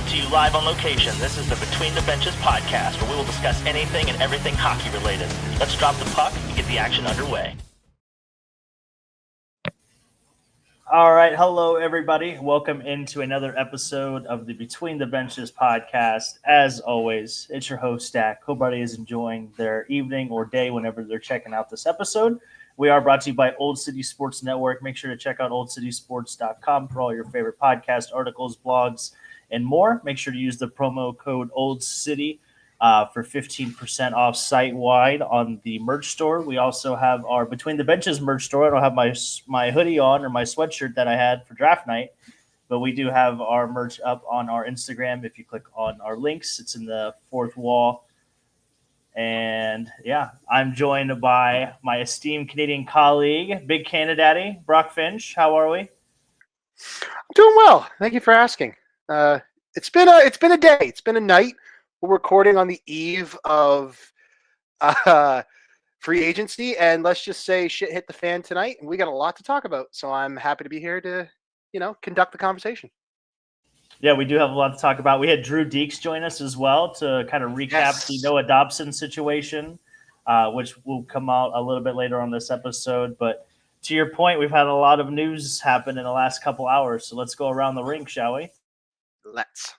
to you live on location. This is the Between the Benches podcast, where we will discuss anything and everything hockey related. Let's drop the puck and get the action underway. All right, hello everybody. Welcome into another episode of the Between the Benches podcast. As always, it's your host, Dak. Hope everybody is enjoying their evening or day whenever they're checking out this episode. We are brought to you by Old City Sports Network. Make sure to check out oldcitysports.com for all your favorite podcast articles, blogs, and more. Make sure to use the promo code OldCity for 15% off site-wide on the merch store. We also have our Between the Benches merch store. I don't have my hoodie on or my sweatshirt that I had for draft night, but we do have our merch up on our Instagram. If you click on our links, it's in the fourth wall. And yeah, I'm joined by my esteemed Canadian colleague, Big Canada Daddy, Brock Finch. How are we? I'm doing well. Thank you for asking. It's been a day. It's been a night. We're recording on the eve of free agency, and let's just say shit hit the fan tonight, and we got a lot to talk about. So I'm happy to be here to, conduct the conversation. Yeah, we do have a lot to talk about. We had Drew Deeks join us as well to kind of recap the Noah Dobson situation, which will come out a little bit later on this episode. But to your point, we've had a lot of news happen in the last couple hours. So let's go around the rink, shall we? Let's.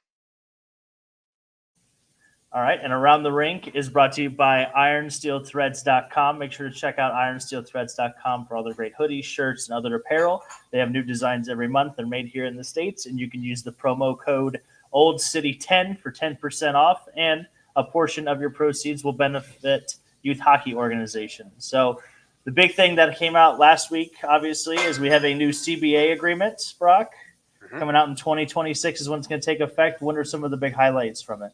All right, and Around the Rink is brought to you by IronSteelThreads.com. Make sure to check out IronSteelThreads.com for all their great hoodies, shirts, and other apparel. They have new designs every month. They're made here in the States, and you can use the promo code OldCity10 for 10% off, and a portion of your proceeds will benefit youth hockey organizations. So the big thing that came out last week, obviously, is we have a new CBA agreement, Brock. Coming out in 2026 is when it's going to take effect. What are some of the big highlights from it?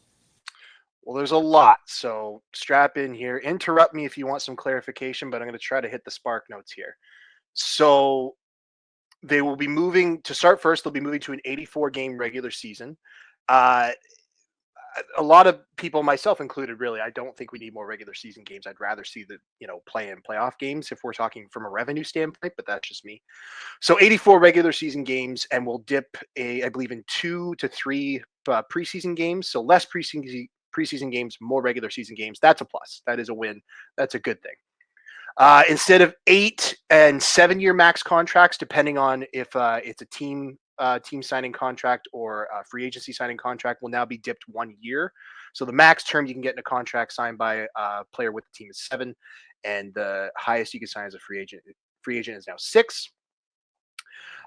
Well, there's a lot, so strap in here. Interrupt me if you want some clarification, but I'm going to try to hit the spark notes here. So they will be moving to start first. They'll be moving to an 84-game regular season. A lot of people, myself included, really, I don't think we need more regular season games. I'd rather see the play-in playoff games if we're talking from a revenue standpoint, but that's just me. So 84 regular season games, and we'll dip I believe in 2 to 3 preseason games. So less preseason games, more regular season games. That's a plus. That is a win. That's a good thing. Instead of 8 and 7 year max contracts, depending on if it's a team signing contract or a free agency signing contract, will now be dipped 1 year. So the max term you can get in a contract signed by a player with the team is 7, and the highest you can sign as a free agent is now 6.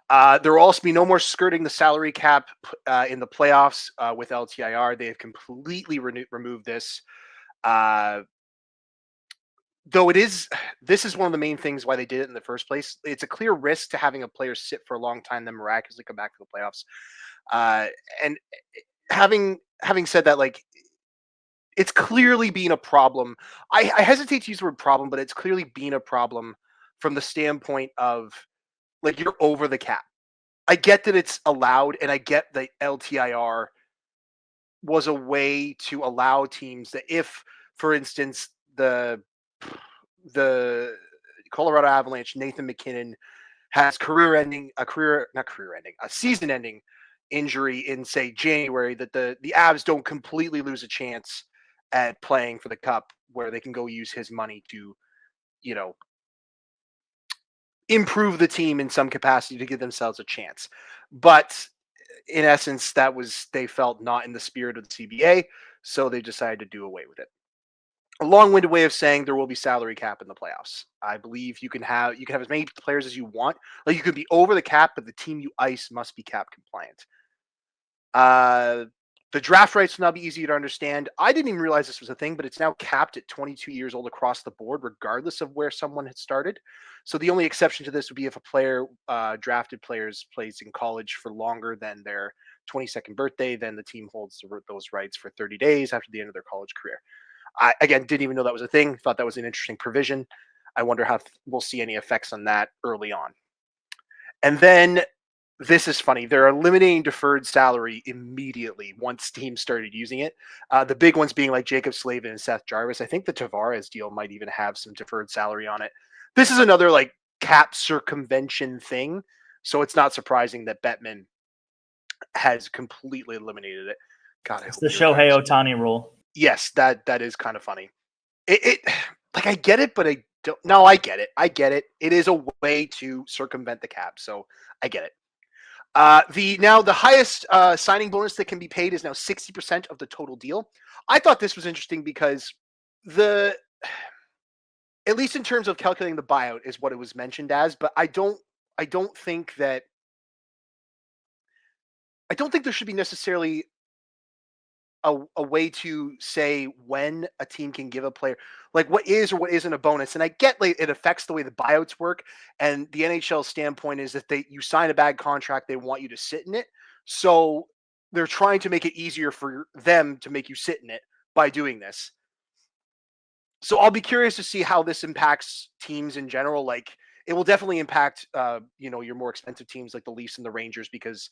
There will also be no more skirting the salary cap in the playoffs with LTIR. They have completely removed this. Though this is one of the main things why they did it in the first place. It's a clear risk to having a player sit for a long time, then miraculously come back to the playoffs. And having said that, like, it's clearly been a problem. I hesitate to use the word problem, but it's clearly been a problem from the standpoint of, like, you're over the cap. I get that it's allowed, and I get that LTIR was a way to allow teams that if, for instance, the Colorado Avalanche, Nathan McKinnon, has a season-ending injury in, say, January, that the Avs don't completely lose a chance at playing for the Cup, where they can go use his money to, improve the team in some capacity to give themselves a chance. But in essence, they felt not in the spirit of the CBA, so they decided to do away with it. A long-winded way of saying there will be salary cap in the playoffs. I believe you can have as many players as you want. Like, you could be over the cap, but the team you ice must be cap compliant. The draft rights will now be easier to understand. I didn't even realize this was a thing, but it's now capped at 22 years old across the board, regardless of where someone had started. So the only exception to this would be if a player, drafted players, plays in college for longer than their 22nd birthday, then the team holds those rights for 30 days after the end of their college career. I, again, didn't even know that was a thing. Thought that was an interesting provision. I wonder how we'll see any effects on that early on. And then, this is funny. They're eliminating deferred salary immediately once teams started using it. The big ones being like Jacob Slavin and Seth Jarvis. I think the Tavares deal might even have some deferred salary on it. This is another, like, cap circumvention thing. So it's not surprising that Bettman has completely eliminated it. God, I It's hope the New York Shohei hires. Ohtani rule. Yes, that is kind of funny. It like I get it, but I don't. No, I get it. I get it. It is a way to circumvent the cap, so I get it. The highest signing bonus that can be paid is now 60% of the total deal. I thought this was interesting because at least in terms of calculating the buyout is what it was mentioned as, but I don't think there should be necessarily a way to say when a team can give a player like what is or what isn't a bonus. And I get like it affects the way the buyouts work. And the NHL standpoint is that you sign a bad contract, they want you to sit in it. So they're trying to make it easier for them to make you sit in it by doing this. So I'll be curious to see how this impacts teams in general. Like it will definitely impact, your more expensive teams like the Leafs and the Rangers because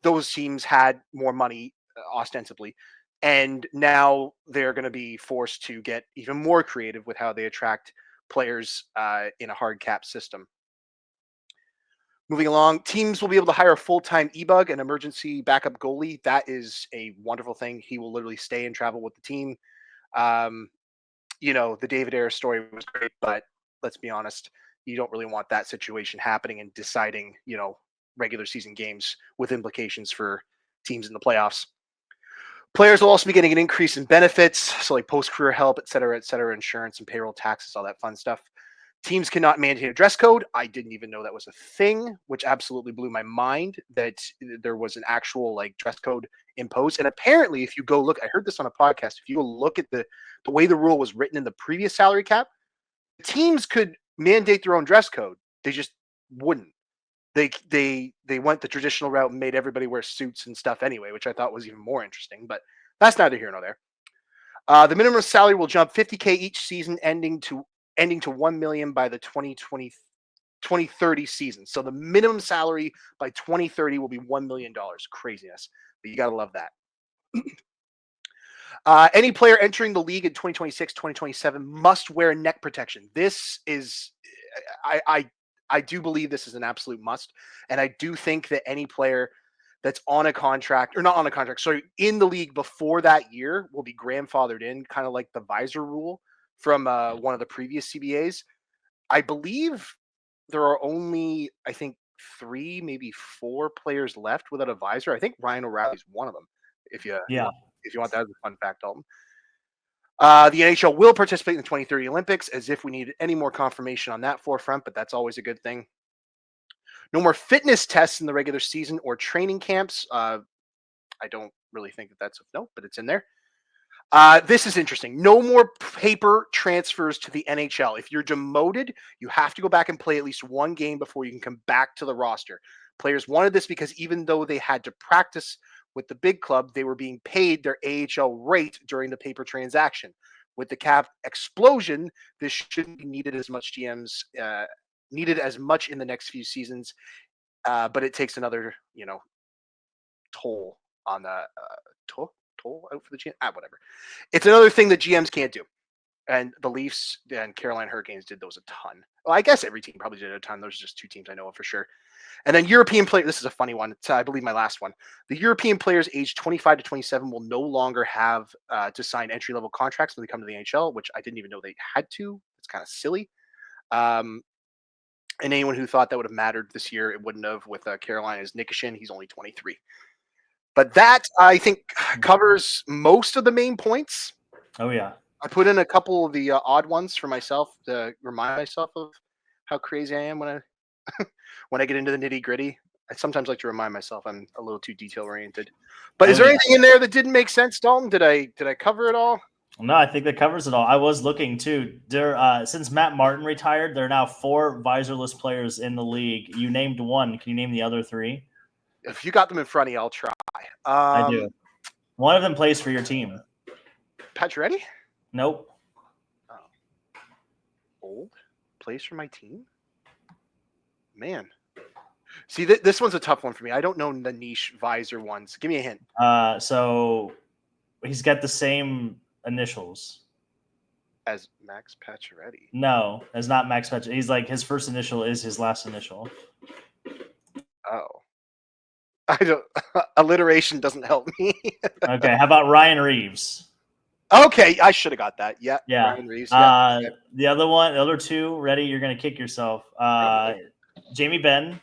those teams had more money ostensibly. And now they're going to be forced to get even more creative with how they attract players in a hard cap system. Moving along, teams will be able to hire a full-time e-bug, an emergency backup goalie. That is a wonderful thing. He will literally stay and travel with the team. Um, the David Ayres story was great, but let's be honest, you don't really want that situation happening and deciding, regular season games with implications for teams in the playoffs. Players will also be getting an increase in benefits, so like post-career help, et cetera, insurance and payroll taxes, all that fun stuff. Teams cannot mandate a dress code. I didn't even know that was a thing, which absolutely blew my mind that there was an actual like dress code imposed. And apparently, if you go look, I heard this on a podcast. If you go look at the way the rule was written in the previous salary cap, teams could mandate their own dress code. They just wouldn't. They went the traditional route and made everybody wear suits and stuff anyway, which I thought was even more interesting. But that's neither here nor there. The minimum salary will jump $50K each season, ending to $1 million by the 2030 season. So the minimum salary by 2030 will be $1 million. Craziness, but you gotta love that. Any player entering the league in 2026, 2027 must wear neck protection. This is, I do believe this is an absolute must, and I do think that any player that's on a contract or not on a contract, sorry, in the league before that year will be grandfathered in, kind of like the visor rule from one of the previous CBAs. I believe there are only, I think, 3, maybe 4 players left without a visor. I think Ryan O'Reilly's one of them. If you want that as a fun fact, Dalton. The NHL will participate in the 2030 Olympics, as if we need any more confirmation on that forefront, but that's always a good thing. No more fitness tests in the regular season or training camps. I don't really think that that's of note, but it's in there. This is interesting. No more paper transfers to the NHL. If you're demoted, you have to go back and play at least one game before you can come back to the roster. Players wanted this because even though they had to practice with the big club, they were being paid their AHL rate during the paper transaction. With the cap explosion, this shouldn't be needed as much needed as much in the next few seasons, but it takes another, toll on the toll out for the GM. Whatever. It's another thing that GMs can't do. And the Leafs and Carolina Hurricanes did those a ton. Well, I guess every team probably did a ton. Those are just 2 teams I know of for sure. And then European players, this is a funny one. It's, I believe, my last one. The European players aged 25 to 27 will no longer have to sign entry-level contracts when they come to the NHL, which I didn't even know they had to. It's kind of silly. And anyone who thought that would have mattered this year, it wouldn't have with Carolina's Nikishin. He's only 23. But that, I think, covers most of the main points. Oh, yeah. I put in a couple of the odd ones for myself to remind myself of how crazy I am when I get into the nitty gritty. I sometimes like to remind myself I'm a little too detail oriented. But is there anything in there that didn't make sense, Dalton? Did I cover it all? No, I think that covers it all. I was looking too. Since Matt Martin retired, there are now 4 visorless players in the league. You named one. Can you name the other 3? If you got them in front of you, I'll try. I do. One of them plays for your team. Pacioretty? Nope. Oh. Old? Plays for my team? Man. See, this one's a tough one for me. I don't know the niche visor ones. Give me a hint. So he's got the same initials as Max Pacioretty. No, as not Max Pacioretty. He's like his first initial is his last initial. Oh. I don't. Alliteration doesn't help me. Okay, how about Ryan Reeves? Okay, I should have got that. Yeah, Yeah. Ryan Reeves. Yeah, okay. The other two, ready? You're gonna kick yourself. Jamie Benn,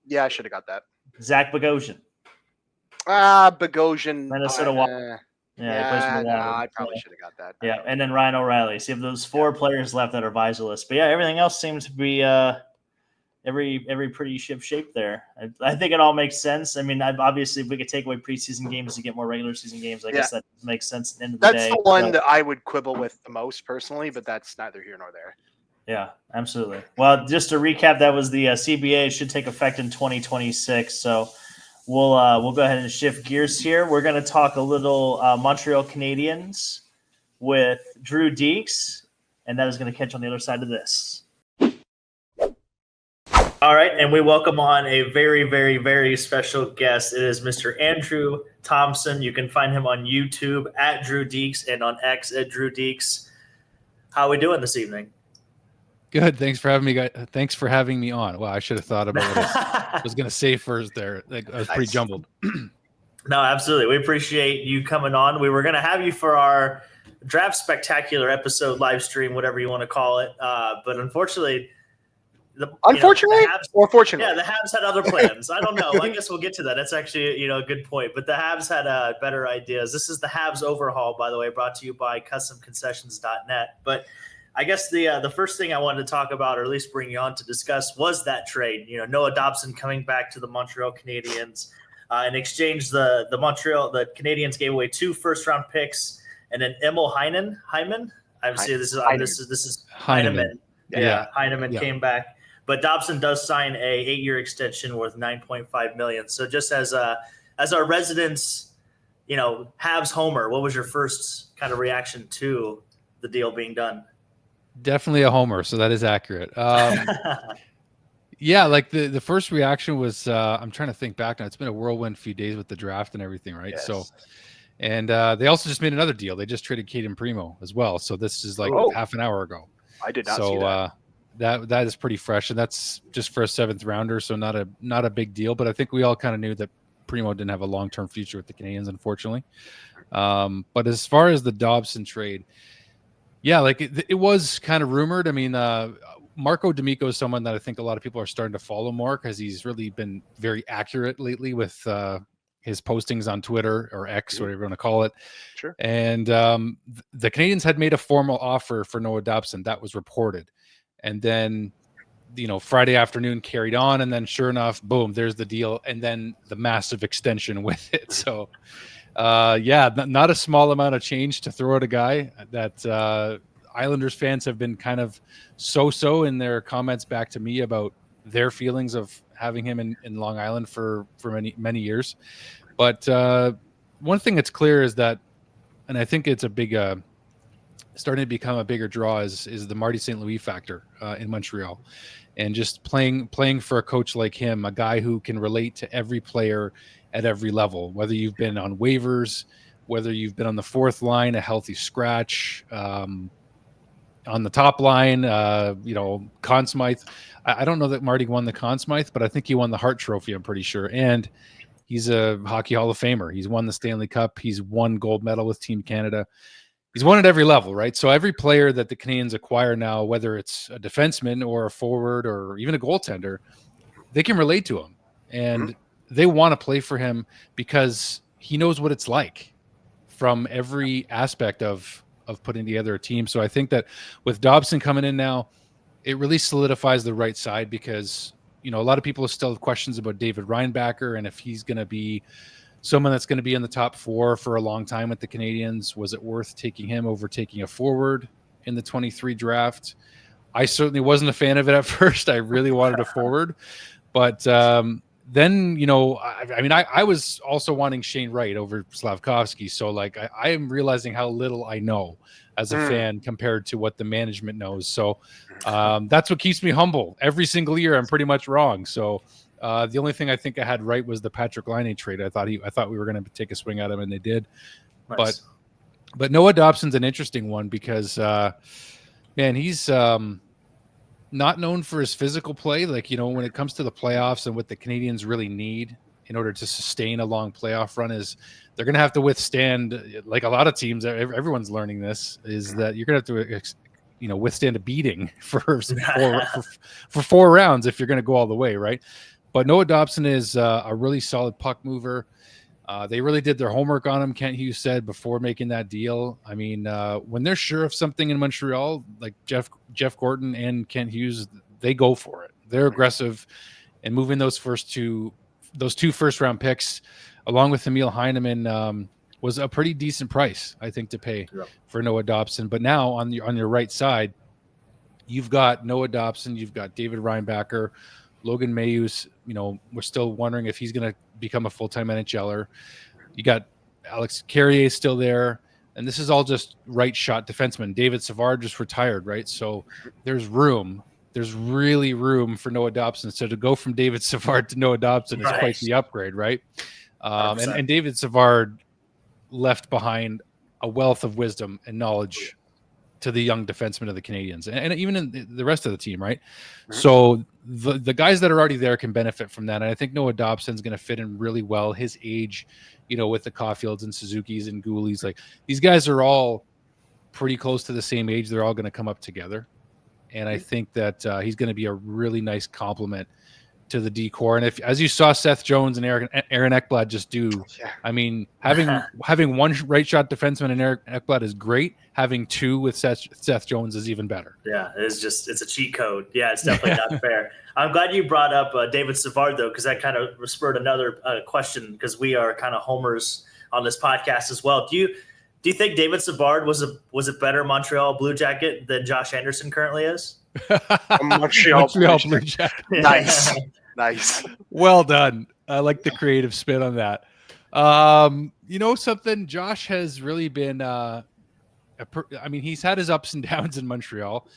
Yeah, I should have got that. Zach Bogosian, Bogosian. Minnesota Wild. Yeah, he plays for the Yeah, no, Wild. I probably should have got that. Yeah, and then Ryan O'Reilly. So you have those four players left that are visor list. But yeah, everything else seems to be every pretty ship shape there. I think it all makes sense. I mean, obviously, if we could take away preseason games to get more regular season games, I guess that makes sense at the end of the day. That's the one that I would quibble with the most personally, but that's neither here nor there. Yeah, absolutely. Well, just to recap, that was the CBA. It should take effect in 2026. So we'll go ahead and shift gears here. We're going to talk a little Montreal Canadiens with Drew Deeks, and that is going to catch on the other side of this. All right, and we welcome on a very, very, very special guest. It is Mr. Andrew Thompson. You can find him on YouTube at Drew Deeks and on X at Drew Deeks. How are we doing this evening? Good. Thanks for having me, guys. Thanks for having me on. Well, I should have thought about what I was going to say first there. I was pretty jumbled. No, absolutely. We appreciate you coming on. We were going to have you for our Draft Spectacular episode, live stream, whatever you want to call it. But unfortunately, fortunately, yeah, the Habs had other plans. I don't know. I guess we'll get to that. That's actually a good point. But the Habs had better ideas. This is the Habs overhaul, by the way, brought to you by CustomConcessions.net. But I guess the first thing I wanted to talk about, or at least bring you on to discuss, was that trade. Noah Dobson coming back to the Montreal Canadiens. In exchange, the Canadiens gave away 2 first-round picks and then Emil Hyman. Obviously, this is Heineman. Yeah, Heineman came back. But Dobson does sign a 8-year extension worth $9.5 million. So just as our residents, Habs homer, what was your first kind of reaction to the deal being done? Definitely a homer, so that is accurate. Yeah, like the first reaction was I'm trying to think back now. It's been a whirlwind few days with the draft and everything, right? Yes. So, and they also just made another deal. They just traded Caden Primo as well. So this is like half an hour ago. I did not see that. That is pretty fresh, and that's just for a 7th rounder, so not a big deal. But I think we all kind of knew that Primo didn't have a long-term future with the Canadiens, unfortunately. But as far as the Dobson trade, yeah, like it was kind of rumored. I mean, Marco D'Amico is someone that I think a lot of people are starting to follow more because he's really been very accurate lately with his postings on Twitter or X, whatever you want to call it. Sure. And the Canadiens had made a formal offer for Noah Dobson. That was reported. And then, Friday afternoon carried on. And then sure enough, boom, there's the deal. And then the massive extension with it. So, not a small amount of change to throw at a guy that Islanders fans have been kind of so in their comments back to me about their feelings of having him in Long Island for many years. But one thing that's clear is that, and I think it's a big starting to become a bigger draw is the Marty St. Louis factor in Montreal, and just playing for a coach like him, a guy who can relate to every player at every level, whether you've been on waivers, whether you've been on the 4th line, a healthy scratch, on the top line, Conn Smythe. I don't know that Marty won the Conn Smythe, but I think he won the Hart Trophy, I'm pretty sure. And he's a Hockey Hall of Famer. He's won the Stanley Cup. He's won gold medal with Team Canada. He's won at every level, right? So every player that the Canadiens acquire now, whether it's a defenseman or a forward or even a goaltender, they can relate to him. And they want to play for him because he knows what it's like from every aspect of putting together a team. So I think that with Dobson coming in now, it really solidifies the right side because, a lot of people still have questions about David Reinbacher and if he's going to be someone that's going to be in the top 4 for a long time with the Canadiens. Was it worth taking him over taking a forward in the 23 draft? I certainly wasn't a fan of it at first. I really wanted a forward, but then, I was also wanting Shane Wright over Slavkovsky. So like, I am realizing how little I know as a fan compared to what the management knows. So that's what keeps me humble. Every single year, I'm pretty much wrong. So the only thing I think I had right was the Patrick Laine trade. I thought we were going to take a swing at him, and they did. Nice. But Noah Dobson's an interesting one because, man, he's not known for his physical play. Like, when it comes to the playoffs and what the Canadiens really need in order to sustain a long playoff run is they're going to have to withstand, like a lot of teams, everyone's learning this, is that you're going to have to withstand a beating for 4 rounds if you're going to go all the way, right? But Noah Dobson is a really solid puck mover. They really did their homework on him, Kent Hughes said, before making that deal. I mean, when they're sure of something in Montreal, like Jeff Gorton and Kent Hughes, they go for it. They're aggressive, and moving those two first-round picks, along with Emil Heineman, was a pretty decent price, I think, to pay for Noah Dobson. But now on your right side, you've got Noah Dobson, you've got David Reinbacher, Logan Mayhews. We're still wondering if he's going to become a full-time NHLer. You got Alex Carrier still there, and this is all just right shot defensemen. David Savard just retired, right? So there's room. There's really room for Noah Dobson. So to go from David Savard to Noah Dobson is quite the upgrade, right? And David Savard left behind a wealth of wisdom and knowledge to the young defensemen of the Canadians, and even in the rest of the team, right? So the guys that are already there can benefit from that. And I think Noah Dobson's going to fit in really well. His age, with the Caulfields and Suzuki's and Goolies, like these guys are all pretty close to the same age. They're all going to come up together. And I think that he's going to be a really nice complement to the D-core. And as you saw Seth Jones and Aaron Ekblad just do, I mean, having one right shot defenseman in Aaron Ekblad is great. Having two with Seth Jones is even better. Yeah, it's a cheat code. Yeah, it's definitely not fair. I'm glad you brought up David Savard, though, because that kind of spurred another question, because we are kind of homers on this podcast as well. Do you think David Savard was a better Montreal Blue Jacket than Josh Anderson currently is? Montreal Blue Jacket. Nice. Well done. I like the creative spin on that. Something, Josh has really been he's had his ups and downs in Montreal,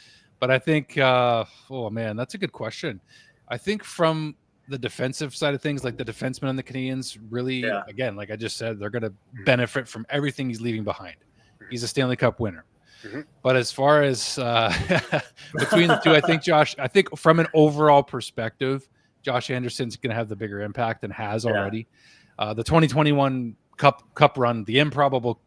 but I think that's a good question. I think from the defensive side of things, like the defensemen and the Canadians really, again, like I just said, they're going to benefit from everything he's leaving behind. He's a Stanley Cup winner. But as far as between the two, I think from an overall perspective, Josh Anderson's going to have the bigger impact and has already. The 2021 Cup run, the improbable,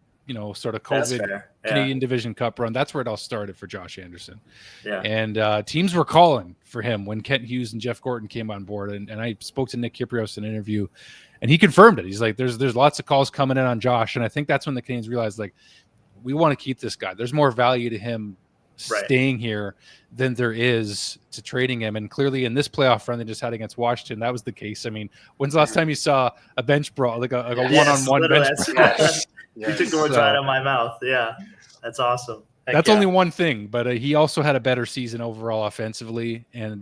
sort of COVID Canadian Division Cup run, that's where it all started for Josh Anderson. Yeah. And teams were calling for him when Kent Hughes and Jeff Gorton came on board. And I spoke to Nick Kyprios in an interview, and he confirmed it. He's like, there's lots of calls coming in on Josh. And I think that's when the Canadians realized, like, we want to keep this guy. There's more value to him staying here than there is to trading him. And clearly in this playoff run they just had against Washington, that was the case. I mean, when's the last time you saw a bench brawl, like a one-on-one bench brawl? You took the words right out of my mouth. Yeah, that's awesome. That's only one thing, but he also had a better season overall offensively and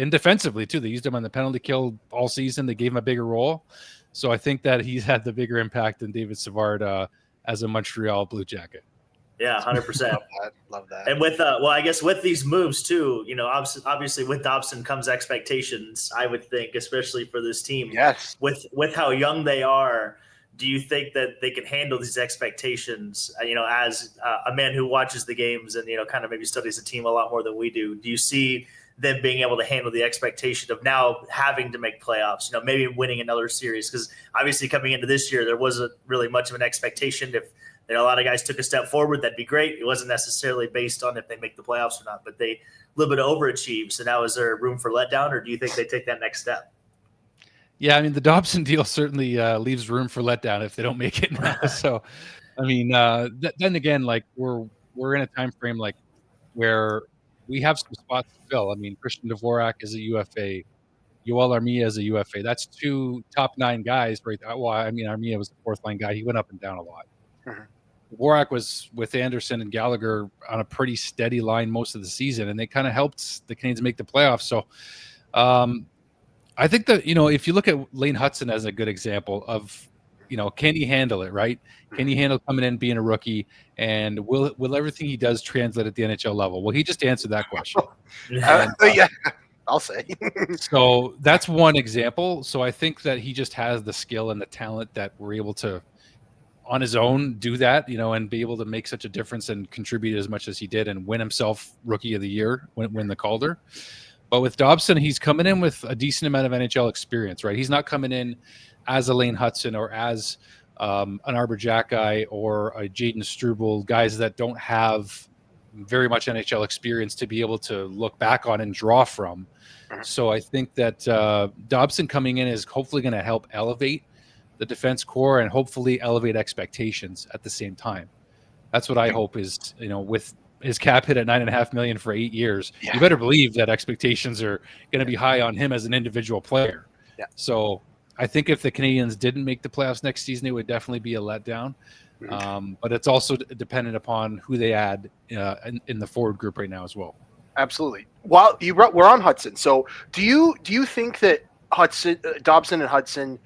defensively too. They used him on the penalty kill all season. They gave him a bigger role. So I think that he's had the bigger impact than David Savard as a Montreal Blue Jacket. Yeah, 100%. Love that. And with I guess with these moves too, obviously with Dobson comes expectations, I would think, especially for this team. Yes. With how young they are, do you think that they can handle these expectations? As a man who watches the games and kind of maybe studies the team a lot more than we do, do you see them being able to handle the expectation of now having to make playoffs? Maybe winning another series, because obviously coming into this year there wasn't really much of an expectation. If a lot of guys took a step forward, that'd be great. It wasn't necessarily based on if they make the playoffs or not, but they a little bit overachieved. So now is there room for letdown, or do you think they take that next step? Yeah, I mean, the Dobson deal certainly leaves room for letdown if they don't make it now. So, I mean, then again, like we're in a time frame like where we have some spots to fill. I mean, Christian Dvorak is a UFA, Yoel Armia is a UFA. That's two top 9 guys, right? Well, I mean, Armia was the 4th line guy. He went up and down a lot. Dvorak was with Anderson and Gallagher on a pretty steady line most of the season, and they kind of helped the Canadians make the playoffs. So I think that, if you look at Lane Hudson as a good example of, can he handle it, right? Can he handle coming in, being a rookie, and will everything he does translate at the NHL level? Well, he just answered that question. Yeah, I'll say. So that's one example. So I think that he just has the skill and the talent that we're able to, on his own, do that, and be able to make such a difference and contribute as much as he did and win himself Rookie of the Year, win the Calder. But with Dobson, he's coming in with a decent amount of NHL experience, right? He's not coming in as a Lane Hudson or as an Arbor Jack guy or a Jaden Struble, guys that don't have very much NHL experience to be able to look back on and draw from. So I think that Dobson coming in is hopefully going to help elevate the defense core and hopefully elevate expectations at the same time. That's what I hope is, with his cap hit at $9.5 million for 8 years, you better believe that expectations are going to be high on him as an individual player. Yeah. So I think if the Canadiens didn't make the playoffs next season, it would definitely be a letdown. But it's also dependent upon who they add in the forward group right now as well. Absolutely. Well, we're on Hudson. So do you think that Dobson and Hudson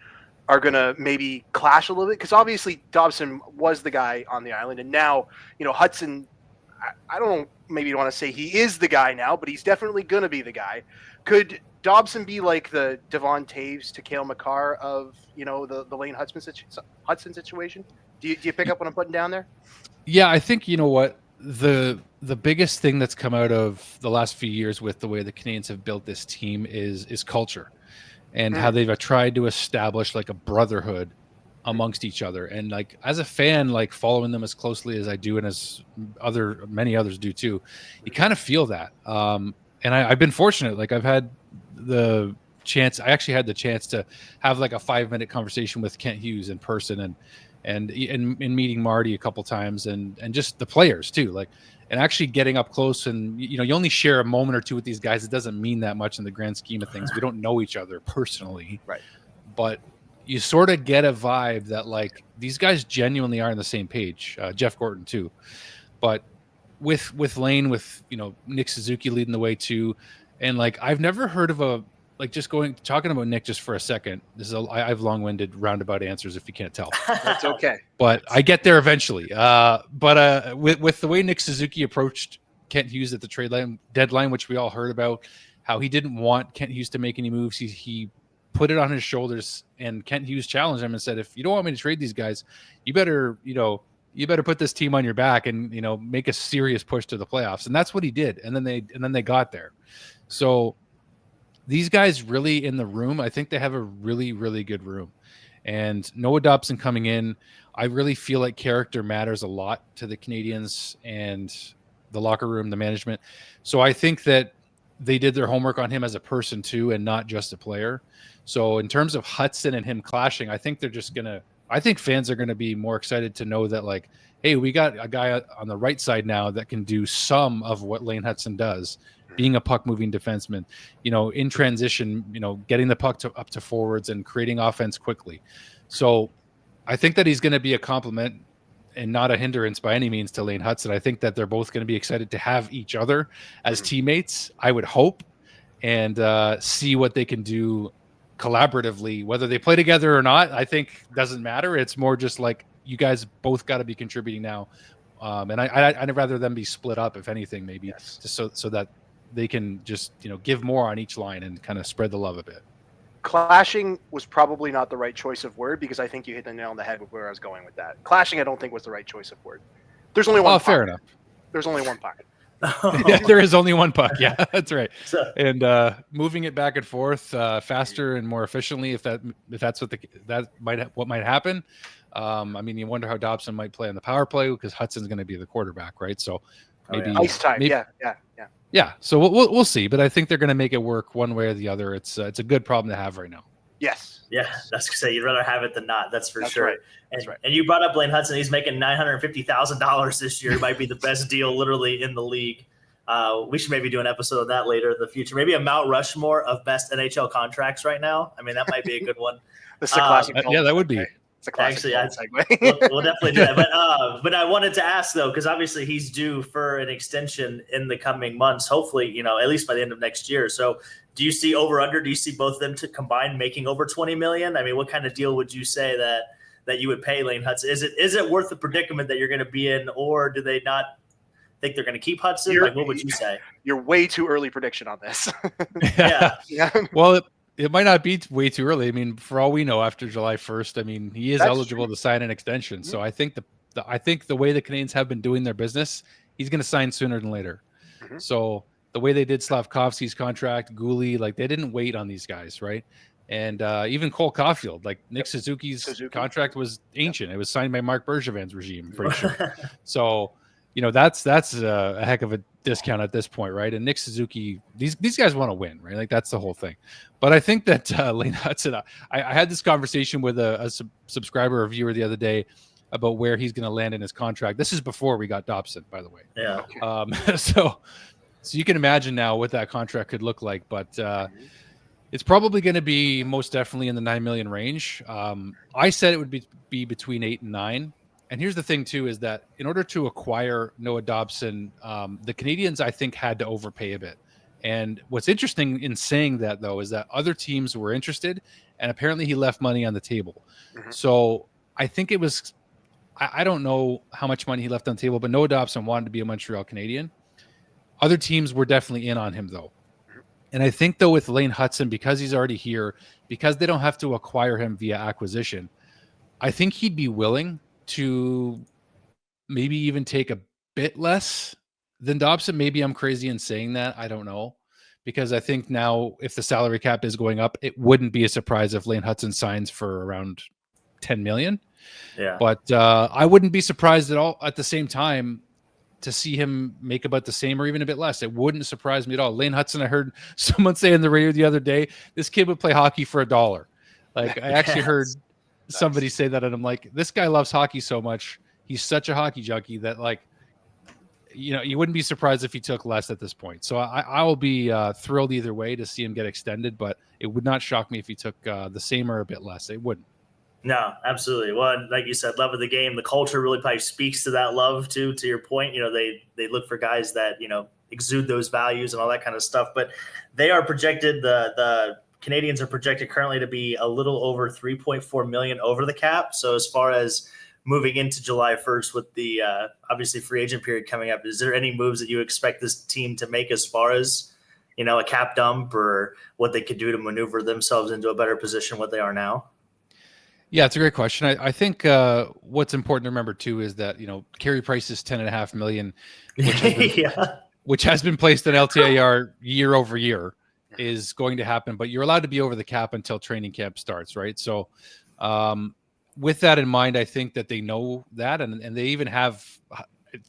are going to maybe clash a little bit? Because obviously Dobson was the guy on the island, and now, Hudson, I don't know, maybe you want to say he is the guy now, but he's definitely going to be the guy. Could Dobson be like the Devon Taves to Cale Makar of, the Lane Hudson situation? Do you pick up what I'm putting down there? Yeah, I think, you know what, the biggest thing that's come out of the last few years with the way the Canadiens have built this team is culture, and how they've tried to establish like a brotherhood amongst each other. And like, as a fan, like following them as closely as I do, and as many others do too, you kind of feel that. And I've been fortunate. Like, I've had the chance. I actually had the chance to have like a 5-minute conversation with Kent Hughes in person, and in meeting Marty a couple times, and just the players too. Like, and actually getting up close, and you only share a moment or two with these guys. It doesn't mean that much in the grand scheme of things. We don't know each other personally, right? But you sort of get a vibe that like these guys genuinely are on the same page. Jeff Gorton too, but with Lane, with Nick Suzuki leading the way too, and like I've never heard of a like just talking about Nick just for a second. This is I have long-winded roundabout answers if you can't tell. That's okay. But I get there eventually. But with the way Nick Suzuki approached Kent Hughes at the trade deadline, which we all heard about, how he didn't want Kent Hughes to make any moves. He put it on his shoulders, and Kent Hughes challenged him and said, if you don't want me to trade these guys, you better put this team on your back and, make a serious push to the playoffs. And that's what he did. And then they got there. So these guys really in the room, I think they have a really, really good room. And Noah Dobson coming in, I really feel like character matters a lot to the Canadiens and the locker room, the management. So I think that they did their homework on him as a person too, and not just a player. So in terms of Hudson and him clashing, I think fans are going to be more excited to know that, like, hey, we got a guy on the right side now that can do some of what Lane Hudson does, being a puck moving defenseman, in transition, getting the puck up to forwards and creating offense quickly. So I think that he's going to be a compliment and not a hindrance by any means to Lane Hudson. I think that they're both going to be excited to have each other as teammates, I would hope, and see what they can do collaboratively. Whether they play together or not, I think doesn't matter. It's more just like, you guys both got to be contributing now. And I'd rather them be split up, if anything, maybe, just so that they can just, give more on each line and kind of spread the love a bit. Clashing was probably not the right choice of word, because I think you hit the nail on the head with where I was going with that. Clashing, I don't think was the right choice of word. There's only one puck. Fair enough. There's only one puck. Yeah, there is only one puck. Yeah, that's right. And moving it back and forth faster and more efficiently, if that's what might happen. I mean, you wonder how Dobson might play on the power play, because Hudson's going to be the quarterback, right? So maybe ice time. Maybe, yeah. So we'll see, but I think they're going to make it work one way or the other. It's a good problem to have right now. Yes. Yeah, that's to say, you'd rather have it than not. That's for sure. Right. That's right. And you brought up Lane Hudson. He's making $950,000 this year. It might be the best deal literally in the league. We should maybe do an episode of that later in the future. Maybe a Mount Rushmore of best NHL contracts right now. I mean, that might be a good one. That's a classic. Yeah, that would be. It's a classic. Actually, we'll definitely do that. But I wanted to ask, though, because obviously he's due for an extension in the coming months, hopefully, at least by the end of next year. So do you see over-under? Do you see both of them to combine making over $20 million? I mean, what kind of deal would you say that you would pay Lane Hudson? Is it worth the predicament that you're going to be in, or do they not think they're going to keep Hudson? What would you say? You're way too early prediction on this. Yeah. Well, it might not be way too early. I mean, for all we know, after July 1st, I mean, he is eligible to sign an extension. Mm-hmm. So I think the way the Canadiens have been doing their business, he's going to sign sooner than later. Mm-hmm. So the way they did Slavkovsky's contract, Gouli, like they didn't wait on these guys, right? And even Cole Caulfield, like Nick Suzuki's contract was ancient. It was signed by Mark Bergevin's regime, I'm pretty sure. So, that's a heck of a discount at this point, right? And Nick Suzuki, these guys want to win, right? Like that's the whole thing. But I think that Lane Hudson, I had this conversation with a subscriber or viewer the other day about where he's going to land in his contract. This is before we got Dobson, by the way. Yeah. So you can imagine now what that contract could look like, but it's probably going to be most definitely in the $9 million range. I said it would be between 8 and 9. And here's the thing too, is that in order to acquire Noah Dobson, the Canadiens, I think, had to overpay a bit. And what's interesting in saying that, though, is that other teams were interested, and apparently he left money on the table. Mm-hmm. So I think it was, I don't know how much money he left on the table, but Noah Dobson wanted to be a Montreal Canadian. Other teams were definitely in on him, though. And I think, though, with Lane Hudson, because he's already here, because they don't have to acquire him via acquisition, I think he'd be willing to maybe even take a bit less than Dobson. Maybe I'm crazy in saying that. I don't know. Because I think now if the salary cap is going up, it wouldn't be a surprise if Lane Hudson signs for around $10 million. Yeah. But I wouldn't be surprised at all at the same time to see him make about the same or even a bit less. It wouldn't surprise me at all. Lane Hudson, I heard someone say on the radio the other day, this kid would play hockey for $1. Like I actually heard somebody say that, and I'm like, this guy loves hockey so much. He's such a hockey junkie that, like, you wouldn't be surprised if he took less at this point. So I will be thrilled either way to see him get extended, but it would not shock me if he took the same or a bit less. It wouldn't. No, absolutely. Well, like you said, love of the game. The culture really probably speaks to that love too. To your point, they look for guys that exude those values and all that kind of stuff. But they are projected. The Canadiens are projected currently to be a little over $3.4 million over the cap. So as far as moving into July 1st with the obviously free agent period coming up, is there any moves that you expect this team to make as far as a cap dump or what they could do to maneuver themselves into a better position what they are now? Yeah, it's a great question. I think what's important to remember too is that Carey Price is $10.5 million, which has been placed in LTIR year over year, is going to happen. But you're allowed to be over the cap until training camp starts, right? So, with that in mind, I think that they know that, and they even have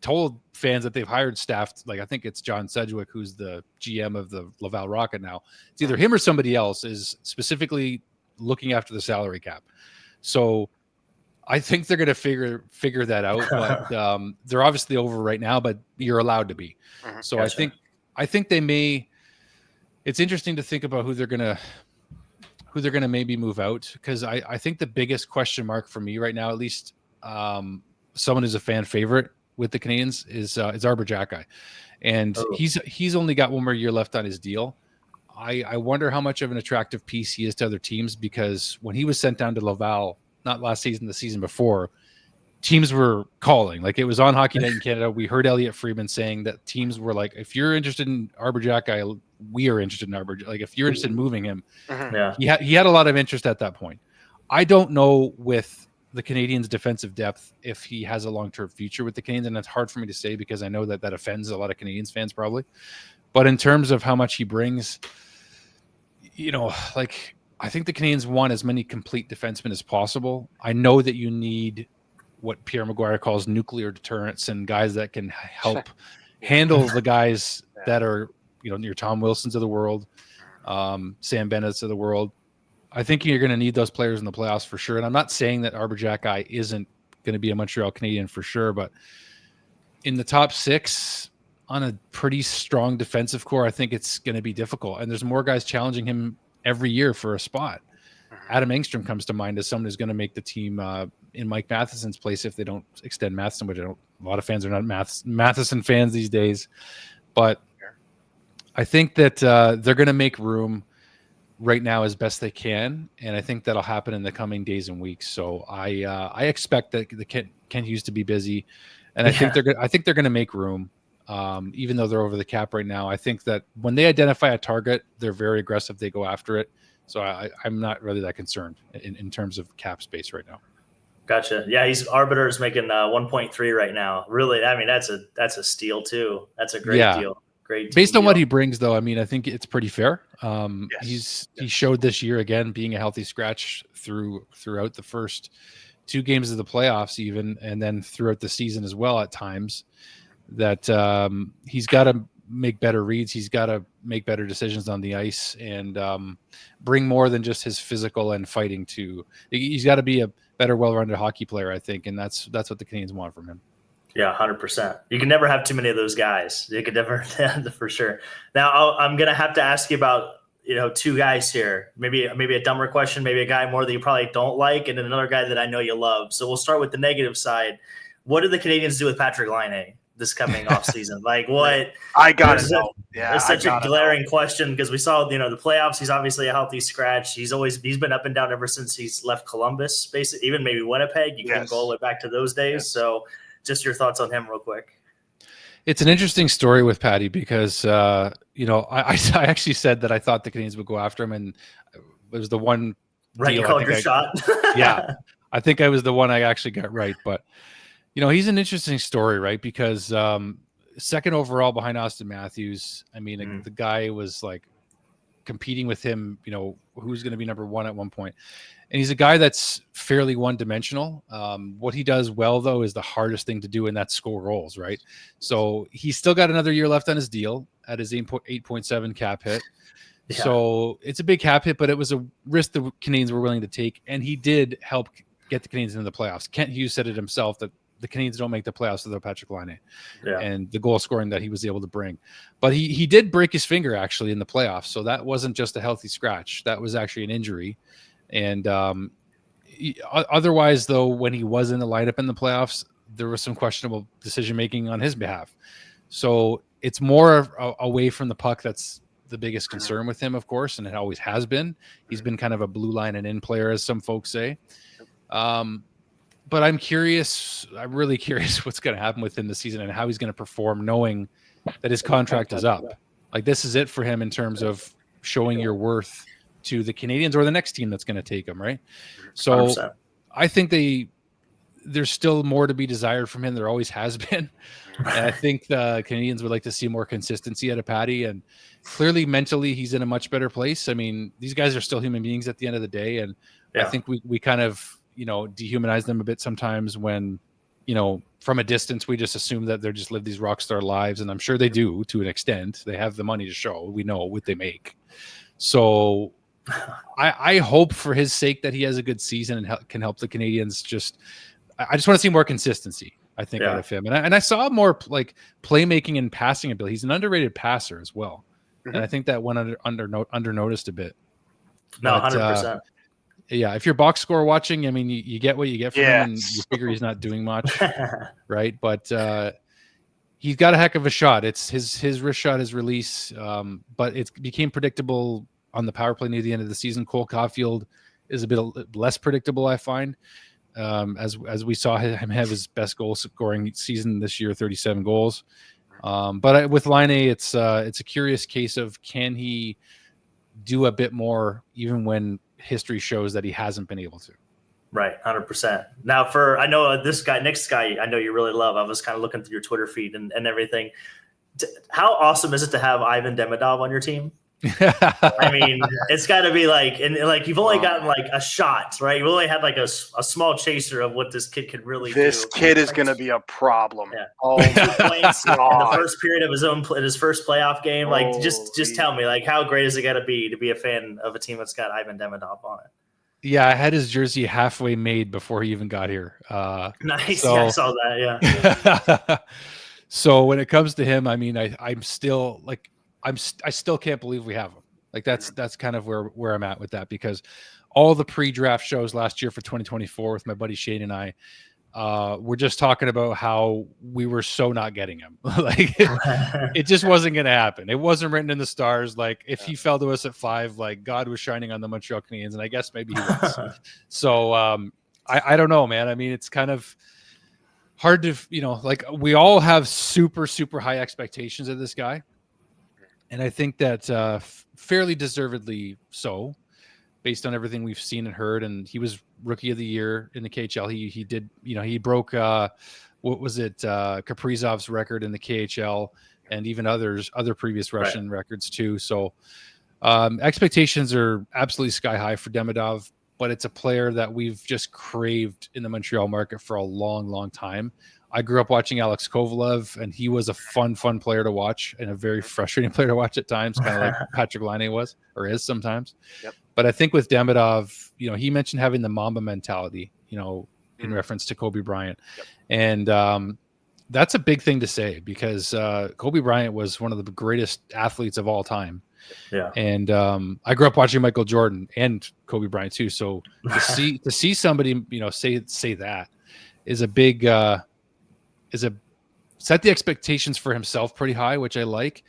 told fans that they've hired staff. Like I think it's John Sedgwick, who's the GM of the Laval Rocket now. It's either him or somebody else is specifically looking after the salary cap. So I think they're going to figure that out, but they're obviously over right now, but you're allowed to be. So gotcha. I think they may. It's interesting to think about who they're going to maybe move out, because I think the biggest question mark for me right now, at least someone who's a fan favorite with the Canadiens, is Arber Xhekaj, and he's only got one more year left on his deal. I wonder how much of an attractive piece he is to other teams, because when he was sent down to Laval, not last season, the season before, teams were calling. Like it was on Hockey Night in Canada. We heard Elliot Friedman saying that teams were like, if you're interested in Arber Xhekaj, we are interested in Arber. Like if you're interested in moving him, he had a lot of interest at that point. I don't know with the Canadiens' defensive depth if he has a long-term future with the Canadiens, and that's hard for me to say because I know that offends a lot of Canadiens fans probably. But in terms of how much he brings, like I think the Canadiens want as many complete defensemen as possible. I know that you need what Pierre Maguire calls nuclear deterrents and guys that can help handle the guys that are, your Tom Wilsons of the world, Sam Bennett's of the world. I think you're going to need those players in the playoffs for sure. And I'm not saying that Arber Xhekaj isn't going to be a Montreal Canadian for sure, but in the top 6 on a pretty strong defensive core, I think it's going to be difficult. And there's more guys challenging him every year for a spot. Adam Engstrom comes to mind as someone who's going to make the team in Mike Matheson's place if they don't extend Matheson, which a lot of fans are not Matheson fans these days. But I think that they're going to make room right now as best they can, and I think that'll happen in the coming days and weeks. So I expect that the Kent Hughes to be busy, and I think they're going to make room. Even though they're over the cap right now, I think that when they identify a target, they're very aggressive. They go after it. So I'm not really that concerned in terms of cap space right now. Gotcha. Yeah, Arbiter is making 1.3 right now. Really, I mean that's a steal too. That's a great deal. Great. Based on deal. what he brings, though, I mean, I think it's pretty fair. Yes. He showed this year again being a healthy scratch throughout the first 2 games of the playoffs, even, and then throughout the season as well at times. That he's got to make better reads. He's got to make better decisions on the ice and bring more than just his physical and fighting to. He's got to be a better, well-rounded hockey player, I think, and that's what the Canadiens want from him. Yeah, 100%. You can never have too many of those guys. You could never, for sure. Now, I'm going to have to ask you about, 2 guys here. Maybe a dumber question, maybe a guy more that you probably don't like, and then another guy that I know you love. So we'll start with the negative side. What did the Canadiens do with Patrick Laine this coming offseason? Like, what? I got to know. Yeah, it's such a glaring question because we saw, the playoffs. He's obviously a healthy scratch. He's been up and down ever since he's left Columbus, basically, even maybe Winnipeg. You can go all the way back to those days. Yes. So just your thoughts on him real quick. It's an interesting story with Patty because, I actually said that I thought the Canadiens would go after him, and it was the one right. deal You called your shot. Yeah, I think I was the one I actually got right. But, he's an interesting story, right? Because second overall behind Austin Matthews. I mean, the guy was like competing with him, who's going to be number 1 at one point. And he's a guy that's fairly one-dimensional. What he does well, though, is the hardest thing to do, and that's score goals, right? So he's still got another year left on his deal at his 8.7 cap hit. Yeah. So it's a big cap hit, but it was a risk the Canadiens were willing to take, and he did help get the Canadiens into the playoffs. Kent Hughes said it himself that the Canadiens don't make the playoffs without Patrick Laine and the goal scoring that he was able to bring. But he did break his finger, actually, in the playoffs, so that wasn't just a healthy scratch. That was actually an injury. And otherwise, though, when he was in the lineup in the playoffs, there was some questionable decision-making on his behalf. So it's more away from the puck that's the biggest concern with him, of course, and it always has been. He's been kind of a blue line and in player, as some folks say. But I'm really curious what's going to happen with him this season and how he's going to perform knowing that his contract is up. Like, this is it for him in terms of showing your worth to the Canadiens or the next team that's going to take him, right? So 100%. I think there's still more to be desired from him. There always has been. And I think the Canadiens would like to see more consistency out of Patty. And clearly mentally he's in a much better place. I mean, these guys are still human beings at the end of the day. And I think we kind of, dehumanize them a bit sometimes when, from a distance, we just assume that they're just live these rock star lives. And I'm sure they do to an extent. They have the money to show. We know what they make. So I hope for his sake that he has a good season and can help the Canadiens. I just want to see more consistency, I think, out of him. And I saw more like playmaking and passing ability. He's an underrated passer as well. Mm-hmm. And I think that went under noticed a bit. No, 100%. Yeah, if you're box score watching, I mean, you get what you get from him, and you figure he's not doing much, right? But he's got a heck of a shot. It's his wrist shot, his release, but it became predictable on the power play near the end of the season. Cole Caulfield is a bit less predictable, I find, as we saw him have his best goal scoring season this year, 37 goals. But with Laine, it's a curious case of, can he do a bit more even when history shows that he hasn't been able to. Right, 100%. Now, I know this guy, next guy, I know you really love. I was kind of looking through your Twitter feed and everything. How awesome is it to have Ivan Demidov on your team? I mean, it's got to be like you've only gotten like a shot, right? You've only had like a small chaser of what this kid could really do. This kid is going to be a problem. Yeah. Oh, 2 points in the first period of his first playoff game. Like, just tell me, like, how great is it got to be a fan of a team that's got Ivan Demidov on it? Yeah, I had his jersey halfway made before he even got here. Nice. So, yeah, I saw that. Yeah. So when it comes to him, I mean, I'm still like, I still can't believe we have him. Like, that's kind of where I'm at with that, because all the pre-draft shows last year for 2024 with my buddy Shane and I, we're just talking about how we were so not getting him. Like, it just wasn't going to happen. It wasn't written in the stars. Like, if he fell to us at 5, like, God was shining on the Montreal Canadiens, and I guess maybe he was. So I don't know, man. I mean, it's kind of hard to, like, we all have super, super high expectations of this guy. And I think that fairly deservedly so, based on everything we've seen and heard. And he was Rookie of the Year in the KHL. He did, he broke, what was it, Kaprizov's record in the KHL and even other previous Russian records too. So expectations are absolutely sky high for Demidov, but it's a player that we've just craved in the Montreal market for a long, long time. I grew up watching Alex Kovalev, and he was a fun player to watch and a very frustrating player to watch at times, kind of like Patrick Laine was or is sometimes. Yep. But I think with Demidov, he mentioned having the Mamba mentality, in reference to Kobe Bryant. Yep. And that's a big thing to say because Kobe Bryant was one of the greatest athletes of all time. Yeah. And I grew up watching Michael Jordan and Kobe Bryant too. So to see somebody, say that is a big set the expectations for himself pretty high, which I like,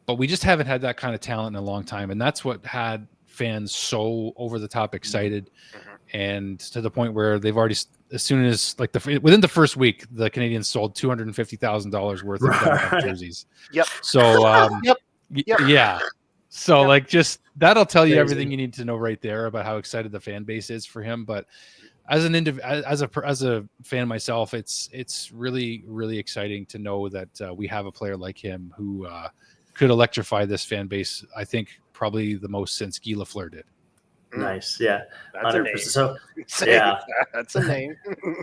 but we just haven't had that kind of talent in a long time. And that's what had fans so over the top excited. And to the point where they've already, as soon as within the first week, the Canadians sold $250,000 worth of jerseys. Yep. So, yeah. So just that'll tell you Crazy. everything you need to know right there about how excited the fan base is for him. But as a fan myself, it's really, really exciting to know that we have a player like him who could electrify this fan base. I think probably the most since Guy Lafleur did. Nice. Yeah. That's a 100%. name. So, yeah. That's a name.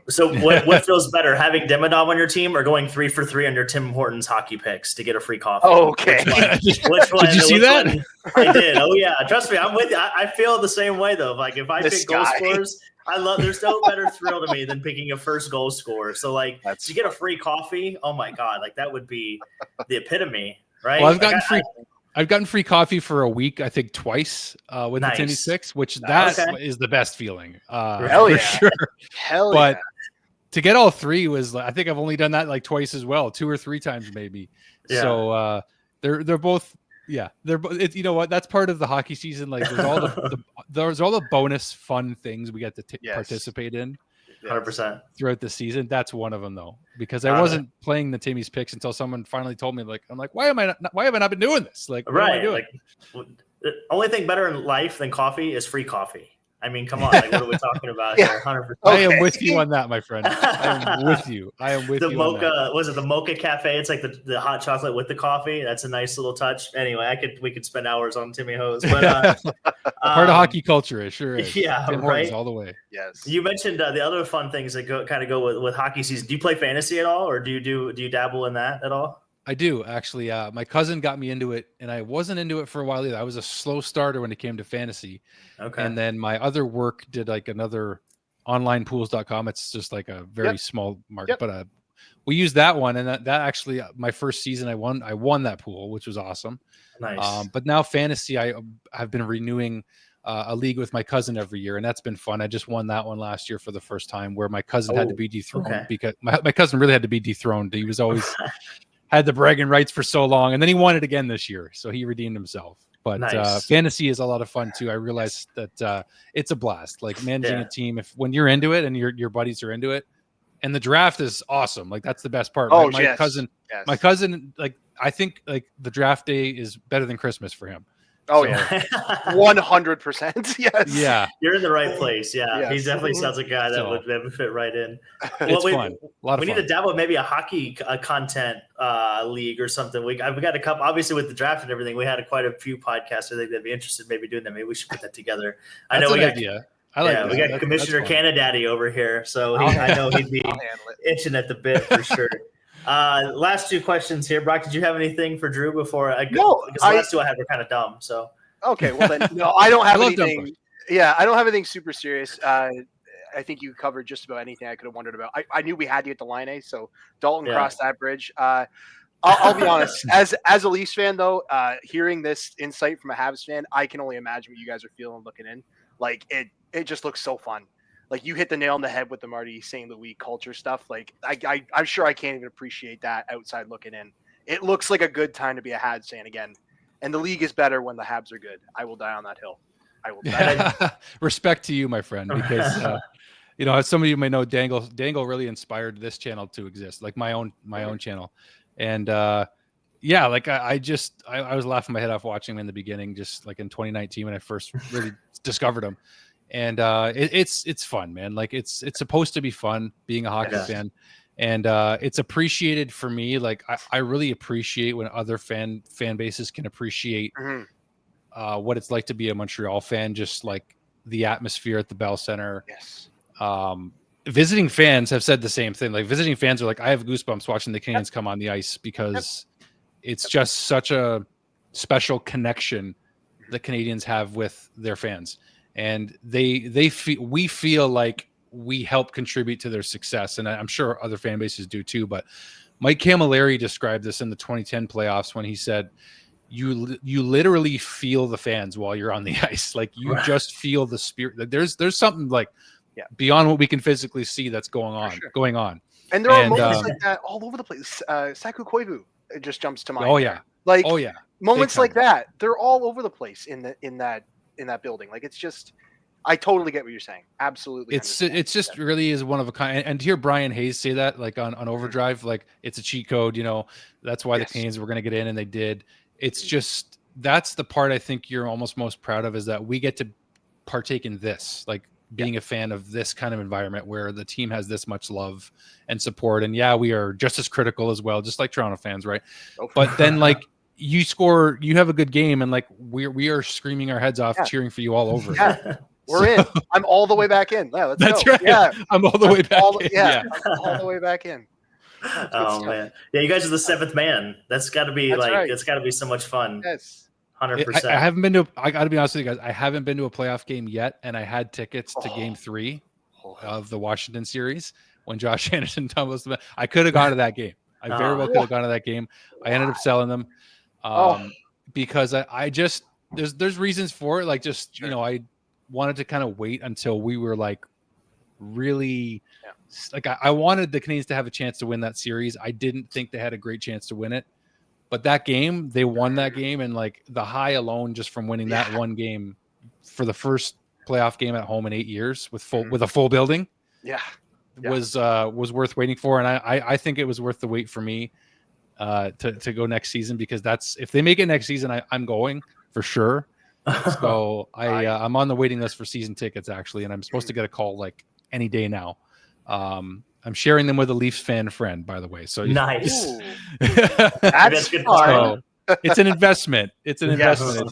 So what feels better, having Demidov on your team or going 3 for 3 on your Tim Hortons hockey picks to get a free coffee? Oh, okay. Which one? Did you see that? I did. Oh yeah. Trust me, I'm with you. I feel the same way though. Like if I This pick goal guy. scorers, there's no better thrill to me than picking a first goal scorer. So to get a free coffee, oh my God, that would be the epitome, right? Well, I've gotten free coffee for a week, I think twice with the Timmy Six, which is the best feeling. Hell yeah. For sure. Hell but yeah. to get all three was, I think I've only done that twice as well, 2 or 3 times maybe. Yeah. So they're both, they're both. You know what? That's part of the hockey season. There's all the bonus fun things we get to participate in. 100% throughout the season. That's one of them though, because I wasn't playing the Timmy's picks until someone finally told me, I'm like, why have I not been doing this? What am I doing? The only thing better in life than coffee is free coffee. I mean, come on, what are we talking about here? 100%. I am with you on that, my friend. I am with you. The mocha, was it the Mocha Cafe? It's like the hot chocolate with the coffee. That's a nice little touch. Anyway, we could spend hours on Timmy Hose, but part of hockey culture, it sure is. Yeah, Tim Hortons all the way. Yes. You mentioned the other fun things that go with hockey season. Do you play fantasy at all, or do you dabble in that at all? I do actually. My cousin got me into it, and I wasn't into it for a while either. I was a slow starter when it came to fantasy. Okay. And then my other work did another onlinepools.com. It's just a very small market, but we used that one, and that actually my first season I won that pool, which was awesome. Nice. But now fantasy, I've been renewing a league with my cousin every year, and that's been fun. I just won that one last year for the first time, where my cousin had to be dethroned because my cousin really had to be dethroned. He was always had the bragging rights for so long, and then he won it again this year, so he redeemed himself. But fantasy is a lot of fun too. I realized that it's a blast, managing a team. When you're into it and your buddies are into it, and the draft is awesome. That's the best part. My cousin, I think the draft day is better than Christmas for him. Oh, so, yeah. 100%. Yes. Yeah. You're in the right place. Yeah. Yes. He definitely sounds like a guy that would fit right in. It's fun. A lot of fun. We need to dabble maybe a hockey content league or something. We got a couple, obviously with the draft and everything, we had quite a few podcasts. I think that'd be interested in maybe doing that. Maybe we should put that together. I know we got idea. I like that. We got Commissioner Canadaddy over here. So I know he'd be itching at the bit for sure. Last 2 questions here. Brock, did you have anything for Drew before I go? No, because the last 2 I had were kind of dumb. So okay, well then no, I don't have anything. Yeah, I don't have anything super serious. I think you covered just about anything I could have wondered about. I knew we had to get the line A, so Dalton crossed that bridge. I'll be honest. As a Leafs fan, though, hearing this insight from a Habs fan, I can only imagine what you guys are feeling looking in. It just looks so fun. You hit the nail on the head with the Marty St. Louis culture stuff. I'm sure I can't even appreciate that outside looking in. It looks like a good time to be a Habs fan again. And the league is better when the Habs are good. I will die on that hill. I will die. Respect to you, my friend, because as some of you may know, Dangle really inspired this channel to exist, my own channel. And I was laughing my head off watching him in the beginning, just in 2019 when I first really discovered him. And it's fun, man. It's supposed to be fun being a hockey fan. And it's appreciated for me. Like I really appreciate when other fan bases can appreciate what it's like to be a Montreal fan, just like the atmosphere at the Bell Center. Yes. Visiting fans have said the same thing. Like visiting fans are like, I have goosebumps watching the Canadiens come on the ice because it's just such a special connection the Canadiens have with their fans, and we feel like we help contribute to their success, and I'm sure other fan bases do too. But Mike Camilleri described this in the 2010 playoffs when he said, "You literally feel the fans while you're on the ice. Like you just feel the spirit. Like there's something like beyond what we can physically see that's going on. And there are moments like that all over the place. Saku Koivu just jumps to mind. Oh yeah, moments like that. They're all over the place in that building. Like it's just, I totally get what you're saying. Absolutely. It's just really is one of a kind. And to hear Brian Hayes say that, like on Overdrive, like it's a cheat code. That's why the Canadiens were going to get in, and they did. It's just that's the part I think you're almost most proud of, is that we get to partake in this, like being a fan of this kind of environment where the team has this much love and support. And we are just as critical as well, just like Toronto fans, right? But then like you have a good game, and like we are screaming our heads off, cheering for you all over. Yeah. We're in. I'm all the way back in. Yeah, let's go. Right. Yeah, I'm all the way back in. I'm all the way back in. Oh man, yeah, you guys are the seventh man. That's got to be it's got to be so much fun. Yes. 100%. I haven't been to. I got to be honest with you guys. I haven't been to a playoff game yet, and I had tickets to Game 3 of the Washington series when Josh Anderson tumbles. I could have gone to that game. I very well could have gone to that game. I ended up selling them because I just there's reasons for it. Like just I wanted to kind of wait until we were like really like I wanted the Canadiens to have a chance to win that series. I didn't think they had a great chance to win it. But that game, they won that game, and like the high alone just from winning that one game for the first playoff game at home in 8 years with a full building, was worth waiting for. And I think it was worth the wait for me to go next season, because that's, if they make it next season, I'm going for sure. So I'm on the waiting list for season tickets actually, and I'm supposed to get a call like any day now. I'm sharing them with a Leafs fan friend, by the way. So nice. That's good. So, it's an investment. It's an investment.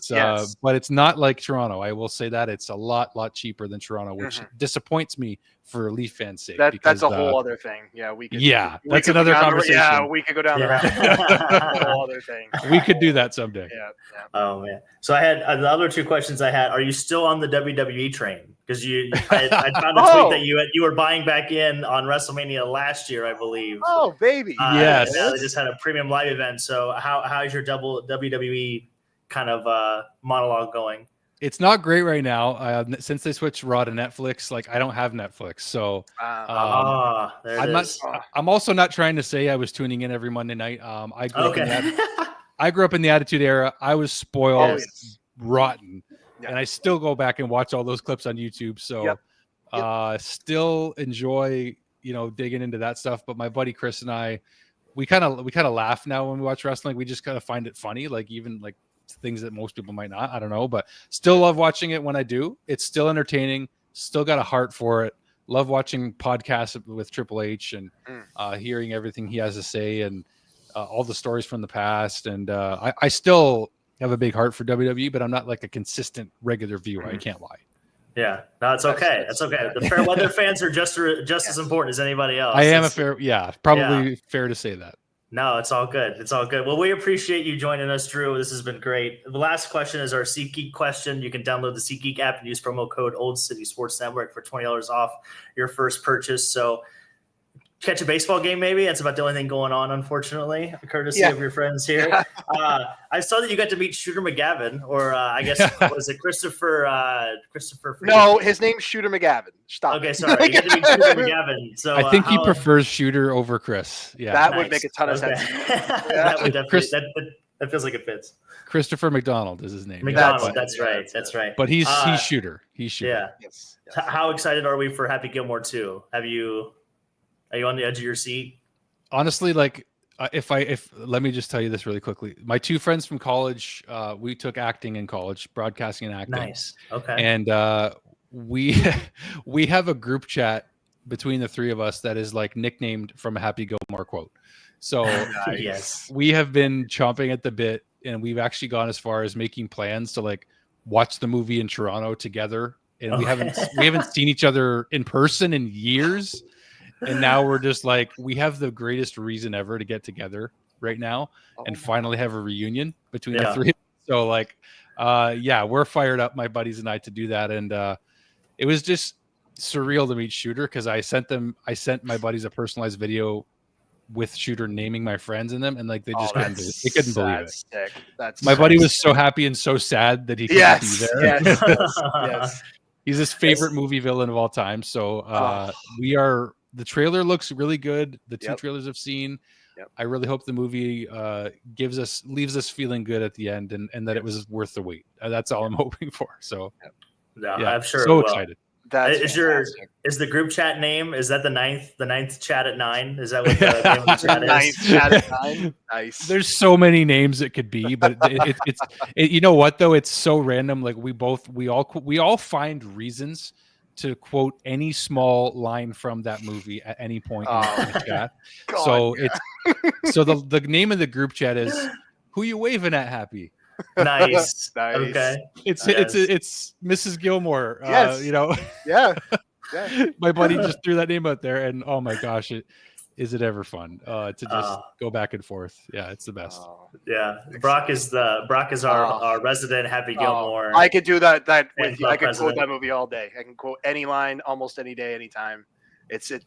But it's not like Toronto. I will say that it's a lot cheaper than Toronto, which disappoints me for Leaf fans' sake. That's a whole other thing. Yeah, that's another conversation. Yeah, we could go down the road. A whole other thing. We could do that someday. Yeah. Oh man. So I had the other two questions I had. Are you still on the WWE train? Because I found a tweet that you were buying back in on WrestleMania last year, I believe. Oh baby. Yes. They just had a premium live event. So how's your WWE kind of monologue going? It's not great right now. Since they switched Raw to Netflix, like I don't have Netflix, so I'm also not trying to say I was tuning in every Monday night. I grew up in the Attitude Era. I was spoiled rotten, and I still go back and watch all those clips on YouTube. So still enjoy digging into that stuff. But my buddy Chris and I, we kind of laugh now when we watch wrestling. We just kind of find it funny, like even like things that most people might not. I don't know, but still love watching it when I do. It's still entertaining. Still got a heart for it. Love watching podcasts with Triple H and hearing everything he has to say and all the stories from the past. And I still have a big heart for WWE, but I'm not like a consistent regular viewer. I can't lie. Yeah, no, it's okay. It's okay. The fair weather fans are just as important as anybody else. I am fair to say that. No, it's all good. It's all good. Well, we appreciate you joining us, Drew. This has been great. The last question is our SeatGeek question. You can download the SeatGeek app and use promo code Old City Sports Network for $20 off your first purchase. So catch a baseball game, maybe. That's about the only thing going on, unfortunately, courtesy of your friends here. I saw that you got to meet Shooter McGavin, or I guess, was it Christopher? No, his name's Shooter McGavin. Stop. Okay, sorry. You got to meet Shooter McGavin. So I think he prefers Shooter over Chris. Yeah, that would make a ton of sense. That would definitely, that feels like it fits. Christopher McDonald is his name. McDonald, that's right. That's right. But he's Shooter. He's Shooter. Yeah. Yes. How excited are we for Happy Gilmore 2? Are you on the edge of your seat? Honestly, like if let me just tell you this really quickly. My two friends from college, we took acting in college, broadcasting and acting. Nice. Okay. And we have a group chat between the three of us that is like nicknamed from a Happy Gilmore quote. So Yes. we have been chomping at the bit, and we've actually gone as far as making plans to like watch the movie in Toronto together. And we haven't seen each other in person in years. And now we're just like, we have the greatest reason ever to get together right now and finally have a reunion between the three. So like, we're fired up, my buddies and I, to do that. And it was just surreal to meet Shooter, because I sent my buddies a personalized video with Shooter naming my friends in them, and like they just couldn't believe it. Sick. My buddy was so happy and so sad that he couldn't be there. Yes. He's his favorite movie villain of all time. So the trailer looks really good. The two trailers I've seen. Yep. I really hope the movie leaves us feeling good at the end, and that it was worth the wait. That's all I'm hoping for. So I'm sure. So excited. That's is the group chat name? Is that the ninth chat at 9? Is that what the name of the chat is? Ninth chat at 9. Nice. There's so many names it could be, but it's you know what though? It's so random. Like we all find reasons to quote any small line from that movie at any point in the chat. God, so the name of the group chat is "Who You Waving At, Happy?" Nice. Nice. Okay. It's Mrs. Gilmore. Yes. Yeah. My buddy just threw that name out there, and oh my gosh, is it ever fun to just go back and forth? Yeah, it's the best. Yeah, Brock is our resident Happy Gilmore. I could do that with you. I could president. quote that movie all day. I can quote any line almost any day, anytime.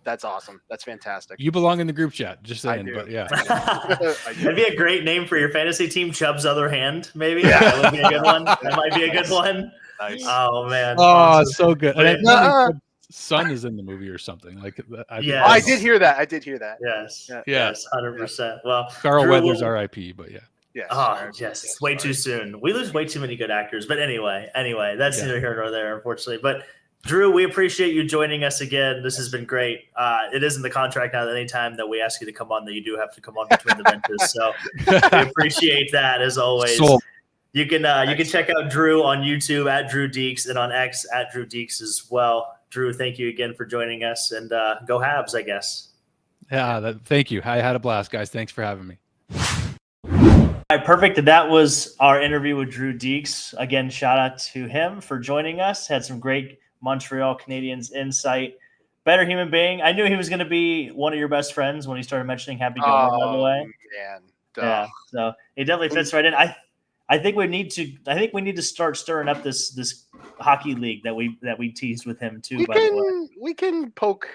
That's awesome. That's fantastic. You belong in the group chat, just saying. But yeah, that'd be a great name for your fantasy team. Chubb's other hand, maybe. Yeah. That would be a good one. That might be a good one. Nice. Oh man. Oh, so good. And son is in the movie or something like. I did hear that. Yes. Yeah. Yes. 100%. Well, Carl Weathers, R.I.P. But yeah. Yes. Oh yes, it's way too soon. We lose way too many good actors. But anyway, that's neither here nor there, unfortunately. But Drew, we appreciate you joining us again. This has been great. It is in the contract now that any time that we ask you to come on, that you do have to come on between the benches. So we appreciate that as always. You can check out Drew on YouTube at Drew Deeks and on X at Drew Deeks as well. Drew, thank you again for joining us, and go Habs, I guess. Yeah, thank you. I had a blast, guys. Thanks for having me. All right, perfect. That was our interview with Drew Deeks. Again, shout out to him for joining us. Had some great Montreal Canadiens insight. Better human being. I knew he was going to be one of your best friends when he started mentioning Happy Gilmore, by the way. Man. Yeah, so it definitely fits right in. I think we need to start stirring up this hockey league that we teased with him too. We can poke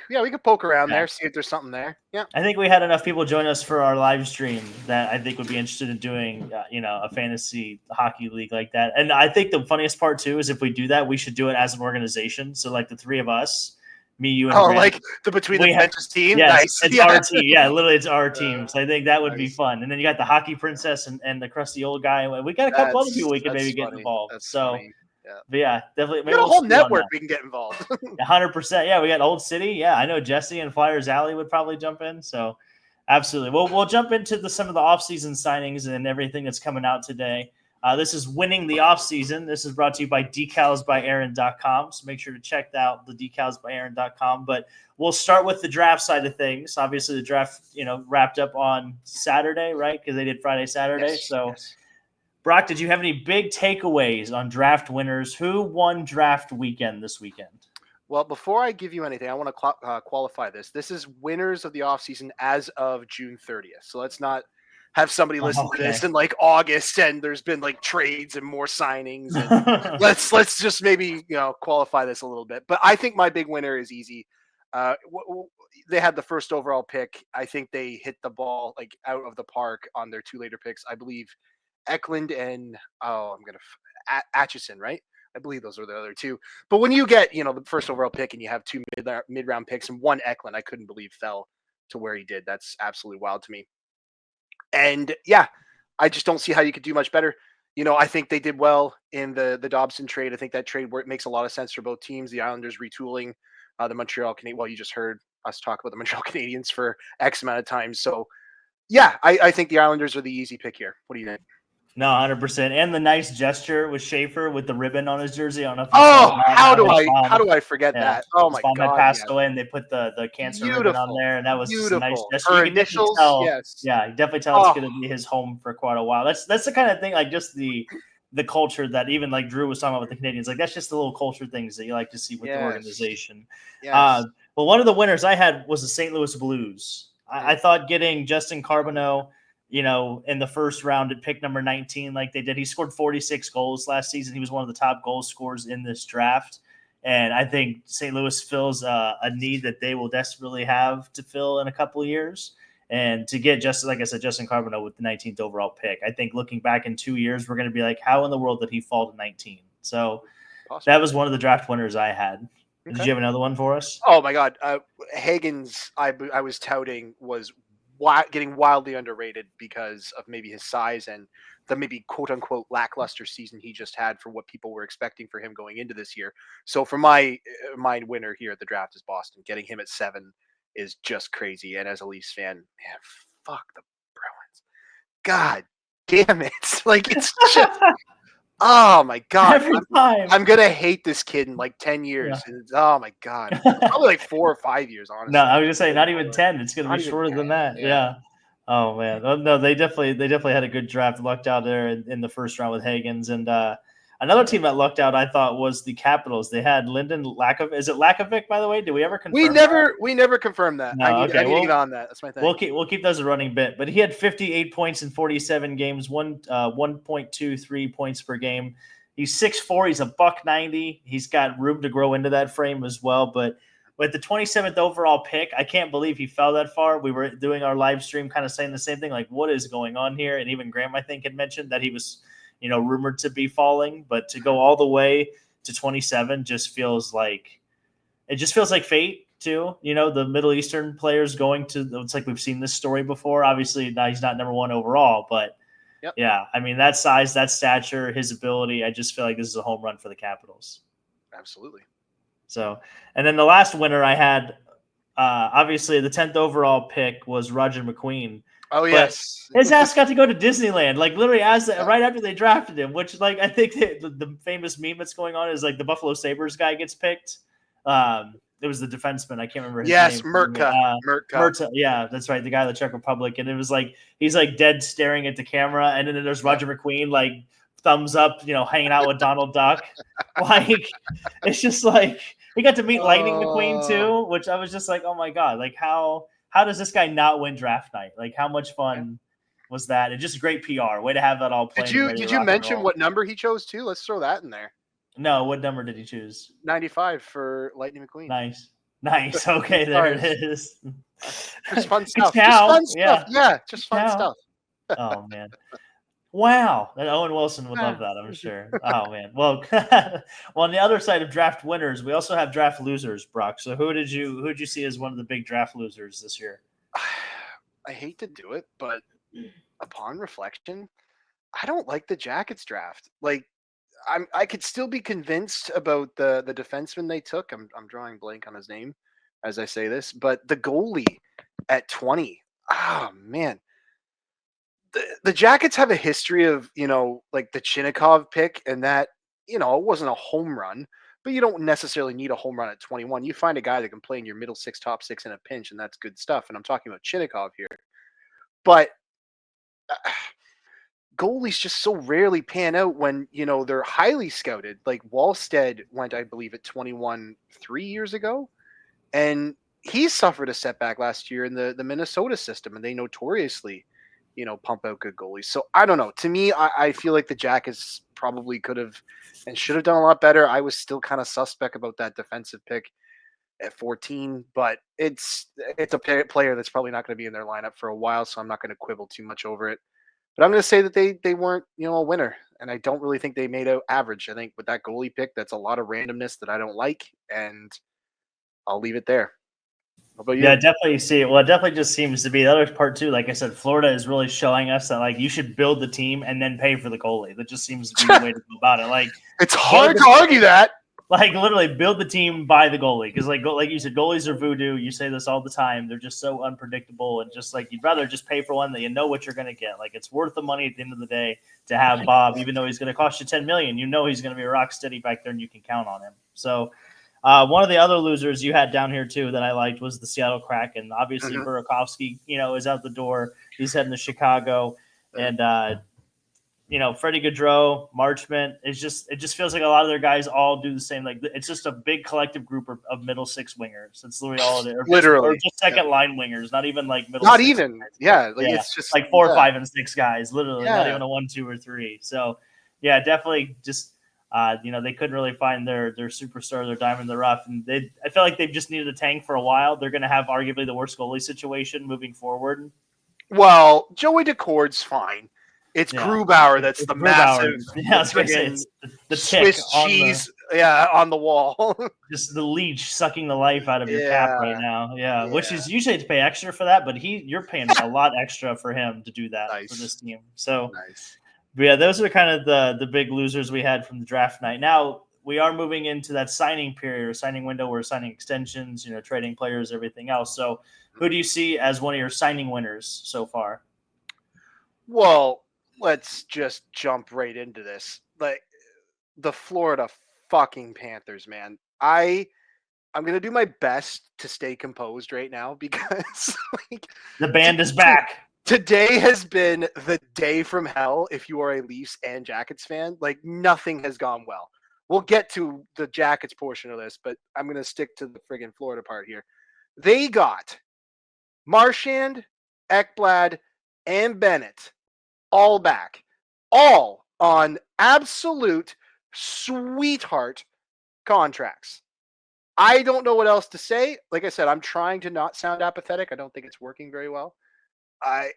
around there, see if there's something there. Yeah. I think we had enough people join us for our live stream that I think would be interested in doing a fantasy hockey league like that. And I think the funniest part too is if we do that, we should do it as an organization. So like the three of us, me, you, and Grant, like the Between the Benches team. Yes, nice. It's our team. Yeah, literally, it's our team. So I think that would be fun. And then you got the hockey princess and the crusty old guy. We got a couple other people we could maybe get involved. That's so, funny. Yeah. But yeah, definitely. We got a whole network we can get involved. 100%. Yeah, we got Old City. Yeah, I know Jesse and Flyers Alley would probably jump in. So absolutely. We'll jump into some of the offseason signings and everything that's coming out today. This is Winning the Offseason. This is brought to you by decalsbyaaron.com. So make sure to check out the decalsbyaaron.com. But we'll start with the draft side of things. Obviously, the draft, wrapped up on Saturday, right? Because they did Friday, Saturday. Yes, so, yes. Brock, did you have any big takeaways on draft winners? Who won draft weekend this weekend? Well, before I give you anything, I want to qualify this. This is winners of the offseason as of June 30th. So let's not have somebody listen to this in like August and there's been like trades and more signings. And let's just maybe, qualify this a little bit. But I think my big winner is easy. They had the first overall pick. I think they hit the ball like out of the park on their two later picks. I believe Eklund and Atchison, right? I believe those were the other two. But when you get, the first overall pick and you have two mid-round picks and one Eklund, I couldn't believe fell to where he did. That's absolutely wild to me. And yeah, I just don't see how you could do much better. I think they did well in the Dobson trade. I think that trade makes a lot of sense for both teams. The Islanders retooling the Montreal Canadiens. Well, you just heard us talk about the Montreal Canadiens for X amount of time. So yeah, I think the Islanders are the easy pick here. What do you think? No, 100%. And the nice gesture with Schaefer with the ribbon on his jersey. I don't know if you Oh, saw that. how do I forget Yeah, that? Oh his my mom had God, passed yes. away, and they put the cancer ribbon on Beautiful, there, and that was just a nice beautiful. gesture. Her You can definitely initials, tell. yes. Yeah, you definitely tell it's going to be his home for quite a while. That's the kind of thing, like just the culture that even like Drew was talking about with the Canadians. Like that's just the little culture things that you like to see with the Yes. organization. Yes. Well, one of the winners I had was the St. Louis Blues. I thought getting Justin Carbonneau, in the first round at pick number 19, like they did, he scored 46 goals last season. He was one of the top goal scorers in this draft. And I think St. Louis fills a need that they will desperately have to fill in a couple of years. And to get like I said, Justin Carbonneau with the 19th overall pick, I think looking back in 2 years, we're going to be like, how in the world did he fall to 19? So that was one of the draft winners I had. Okay. Did you have another one for us? Oh my God, Hagen's I was touting was getting wildly underrated because of maybe his size and the maybe quote unquote lackluster season he just had for what people were expecting for him going into this year. So for my winner here at the draft is Boston. Getting him at 7 is just crazy. And as a Leafs fan, man, fuck the Bruins. God damn it! Like it's just. Oh my God! Every time I'm gonna hate this kid in like 10 years. Yeah. Oh my God! Probably like 4 or 5 years, honestly. No, I was gonna say not even 10. It's gonna be shorter than that. Yeah. Oh man. No, they definitely had a good draft. Lucked out there in the first round with Hagens, and another team that lucked out, I thought, was the Capitals. They had Lyndon Lakovic. Is it Lakovic, by the way? Did we ever confirm? We never confirmed that. No, I need to get on that. That's my thing. We'll keep those a running bit. But he had 58 points in 47 games, 1.23 points per game. He's 6'4". He's a $190. He's got room to grow into that frame as well. But with the 27th overall pick, I can't believe he fell that far. We were doing our live stream kind of saying the same thing, like, what is going on here? And even Graham, I think, had mentioned that he was, rumored to be falling. But to go all the way to 27 just feels like fate too. The Middle Eastern players going to – it's like we've seen this story before. Obviously, now he's not number one overall, but – yep. Yeah, I mean, that size, that stature, his ability, I just feel like this is a home run for the Capitals. Absolutely. So, and then the last winner I had, obviously the 10th overall pick was Roger McQueen. Oh, yes. His ass got to go to Disneyland, like literally right after they drafted him, which like I think the famous meme that's going on is like the Buffalo Sabres guy gets picked. It was the defenseman. I can't remember his name. Yes, Murtka. Yeah, that's right. The guy of the Czech Republic. And it was like, he's like dead staring at the camera. And then there's Roger McQueen, like thumbs up, hanging out with Donald Duck. Like, it's just like, he got to meet Lightning McQueen too, which I was just like, oh my God, like how does this guy not win draft night? Like how much fun was that? And just great PR. Way to have that all playing. Did you mention what number he chose too? Let's throw that in there. No, what number did he choose? 95 for Lightning McQueen. Nice. Okay, there it is. Just fun stuff. Yeah, just fun stuff. Oh man. Wow. And Owen Wilson would love that, I'm sure. Oh man. Well, on the other side of draft winners, we also have draft losers, Brock. So who did you see as one of the big draft losers this year? I hate to do it, but upon reflection, I don't like the Jackets draft. Like I could still be convinced about the defenseman they took. I'm drawing blank on his name as I say this, but the goalie at 20. Oh man. The Jackets have a history of, like the Chinnikov pick, and that, it wasn't a home run, but you don't necessarily need a home run at 21. You find a guy that can play in your middle six, top six in a pinch, and that's good stuff. And I'm talking about Chinnikov here. But goalies just so rarely pan out when, they're highly scouted. Like Wallstead went, I believe, at 21 3 years ago. And he suffered a setback last year in the Minnesota system, and they notoriously, pump out good goalies. So I don't know. To me, I feel like the Jackets probably could have and should have done a lot better. I was still kind of suspect about that defensive pick at 14, but it's a player that's probably not going to be in their lineup for a while, so I'm not going to quibble too much over it. But I'm going to say that they weren't, a winner, and I don't really think they made out average. I think with that goalie pick, that's a lot of randomness that I don't like, and I'll leave it there. How about you? Yeah, definitely see it. Well, it definitely just seems to be the other part too. Like I said, Florida is really showing us that like you should build the team and then pay for the goalie. That just seems to be the way to go about it. Like it's hard to argue that. Like literally build the team by the goalie because like you said, goalies are voodoo. You say this all the time. They're just so unpredictable and just like you'd rather just pay for one that you know what you're going to get. Like it's worth the money at the end of the day to have Bob, even though he's going to cost you $10 million. You know he's going to be rock steady back there and you can count on him. So one of the other losers you had down here too that I liked was the Seattle Kraken. Obviously Burakovsky, is out the door. He's heading to Chicago and. Freddie Gaudreau, Marchment. It just feels like a lot of their guys all do the same. Like it's just a big collective group of middle six wingers. That's literally all it is. Or just second line wingers, not even like middle. Not six even, guys. yeah. Like it's just like 4, 5, and 6 guys. Literally, not even a 1, 2, or 3. So, yeah, definitely just. They couldn't really find their superstar, their diamond in the rough, and I feel like they've just needed a tank for a while. They're going to have arguably the worst goalie situation moving forward. Well, Joey Decord's fine. It's Grubauer that's the massive, the Swiss cheese, on the wall. Just the leech sucking the life out of your cap right now. Yeah, which is usually to pay extra for that, but you're paying a lot extra for him to do that for this team. So, but yeah, those are kind of the big losers we had from the draft night. Now we are moving into that signing period or signing window. We're signing extensions, trading players, everything else. So, who do you see as one of your signing winners so far? Well, let's just jump right into this. Like the Florida fucking Panthers, man. I'm going to do my best to stay composed right now because the band is back. Today has been the day from hell if you are a Leafs and Jackets fan. Like nothing has gone well. We'll get to the Jackets portion of this, but I'm going to stick to the friggin' Florida part here. They got Marchand, Ekblad, and Bennett all back, all on absolute sweetheart contracts. I don't know what else to say. Like I said, I'm trying to not sound apathetic. I don't think it's working very well. I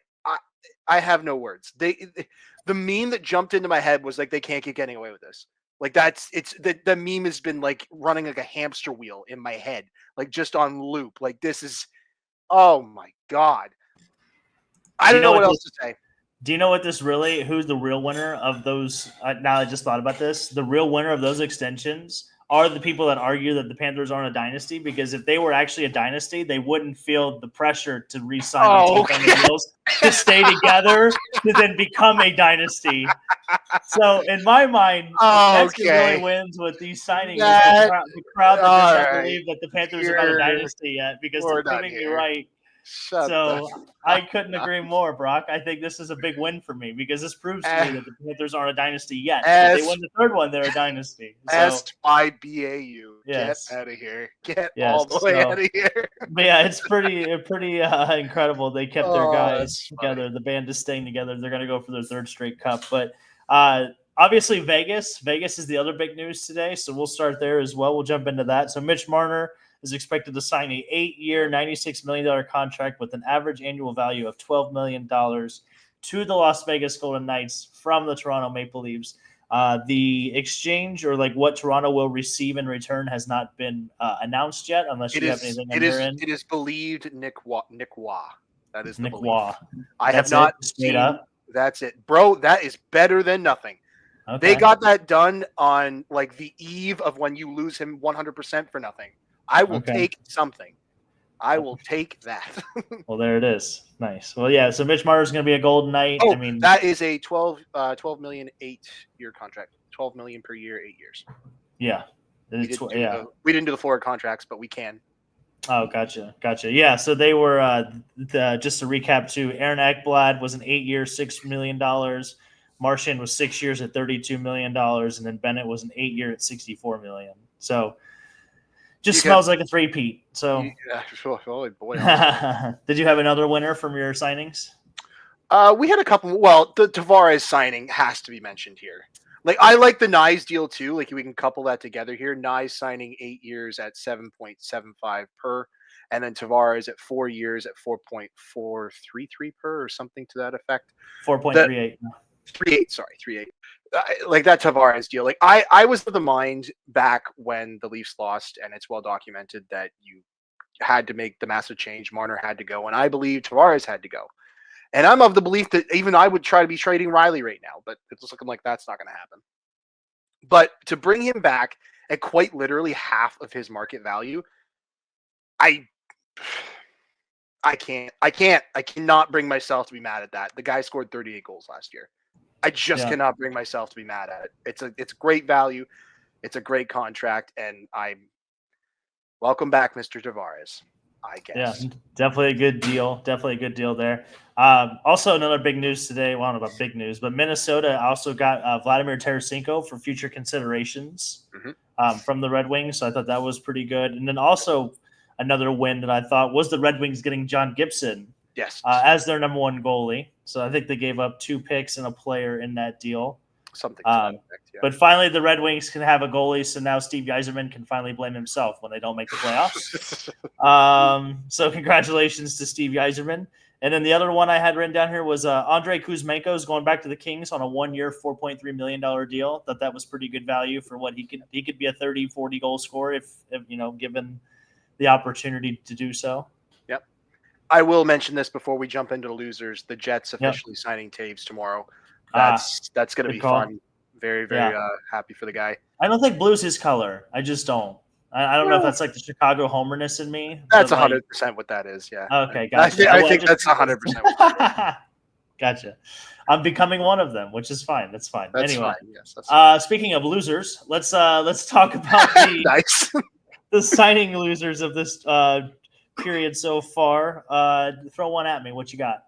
have no words. The meme that jumped into my head was like, they can't keep getting away with this. Like the meme has been like running like a hamster wheel in my head, like just on loop. Like this is, oh my God. I don't know what else to say. Do you know who's the real winner of those? Now I just thought about this. The real winner of those extensions are the people that argue that the Panthers aren't a dynasty, because if they were actually a dynasty, they wouldn't feel the pressure to re-sign the deals to stay together to then become a dynasty. So in my mind, that's who really wins with these signings. The crowd that doesn't believe that the Panthers are not a dynasty yet, because they're proving me right. I couldn't agree more, Brock. I think this is a big win for me because this proves to me that the Panthers aren't a dynasty yet. If they win the third one, they're a dynasty. SYBAU. Yes. Get out of here. Get all the way out of here. But yeah, it's pretty incredible. They kept their guys together. The band is staying together. They're going to go for their third straight cup. But obviously Vegas is the other big news today. So we'll start there as well. We'll jump into that. So Mitch Marner is expected to sign a 8-year, $96 million contract with an average annual value of $12 million to the Las Vegas Golden Knights from the Toronto Maple Leafs. The exchange, or like what Toronto will receive in return, has not been announced yet, unless you have anything on your end. It is believed Nick Waugh. That is the Nick belief. Waugh. I have not seen. That's it, bro. That is better than nothing. Okay. They got that done on like the eve of when you lose him 100% for nothing. I will take something. I will take that. Well, there it is. Nice. Well, yeah. So Mitch Marner is going to be a Golden Knight. I mean, that is a 12 million 8-year contract. 12 million per year, 8 years. Yeah. We didn't do the forward contracts, but we can. Oh, gotcha. Yeah. So they were just to recap too. Aaron Ekblad was an 8-year, $6 million. Marchand was 6 years at $32 million, and then Bennett was an 8-year at $64 million. So. Just smells like a three-peat. So, boy. Did you have another winner from your signings? We had a couple. Well, the Tavares signing has to be mentioned here. Like, I like the Nyes deal too. Like, we can couple that together here. Nyes signing 8 years at 7.75 per, and then Tavares at 4 years at 4.433 per, or something to that effect. 4.38. 3.8. Like that Tavares deal. Like I was of the mind back when the Leafs lost, and it's well documented that you had to make the massive change. Marner had to go, and I believe Tavares had to go. And I'm of the belief that even I would try to be trading Riley right now, but it's looking like that's not going to happen. But to bring him back at quite literally half of his market value, I cannot bring myself to be mad at that. The guy scored 38 goals last year. I just cannot bring myself to be mad at it. It's great value. It's a great contract, and I'm welcome back, Mr. Tavares. I guess. Yeah, definitely a good deal. Definitely a good deal there. Also, another big news today. Well, I don't know about big news, but Minnesota also got Vladimir Tarasenko for future considerations from the Red Wings. So I thought that was pretty good. And then also another win that I thought was the Red Wings getting John Gibson as their number one goalie. So I think they gave up 2 picks and a player in that deal. Something to that effect, yeah. But finally, the Red Wings can have a goalie, so now Steve Yzerman can finally blame himself when they don't make the playoffs. So congratulations to Steve Yzerman. And then the other one I had written down here was Andrei Kuzmenko is going back to the Kings on a 1-year, $4.3 million deal. Thought that was pretty good value for what he could. He could be a 30, 40 goal scorer if given the opportunity to do so. Yep. I will mention this before we jump into the losers. The Jets officially signing Taves tomorrow. That's going to be fun. Very, very happy for the guy. I don't think blue's his color. I just don't. I don't know if that's like the Chicago homerness in me. That's 100% what that is. Yeah. Okay, gotcha. I think that's 100%. Gotcha. I'm becoming one of them, which is fine. That's fine. That's anyway, fine. Yes, that's fine. Speaking of losers, let's talk about the signing losers of this period so far. Throw one at me. What you got?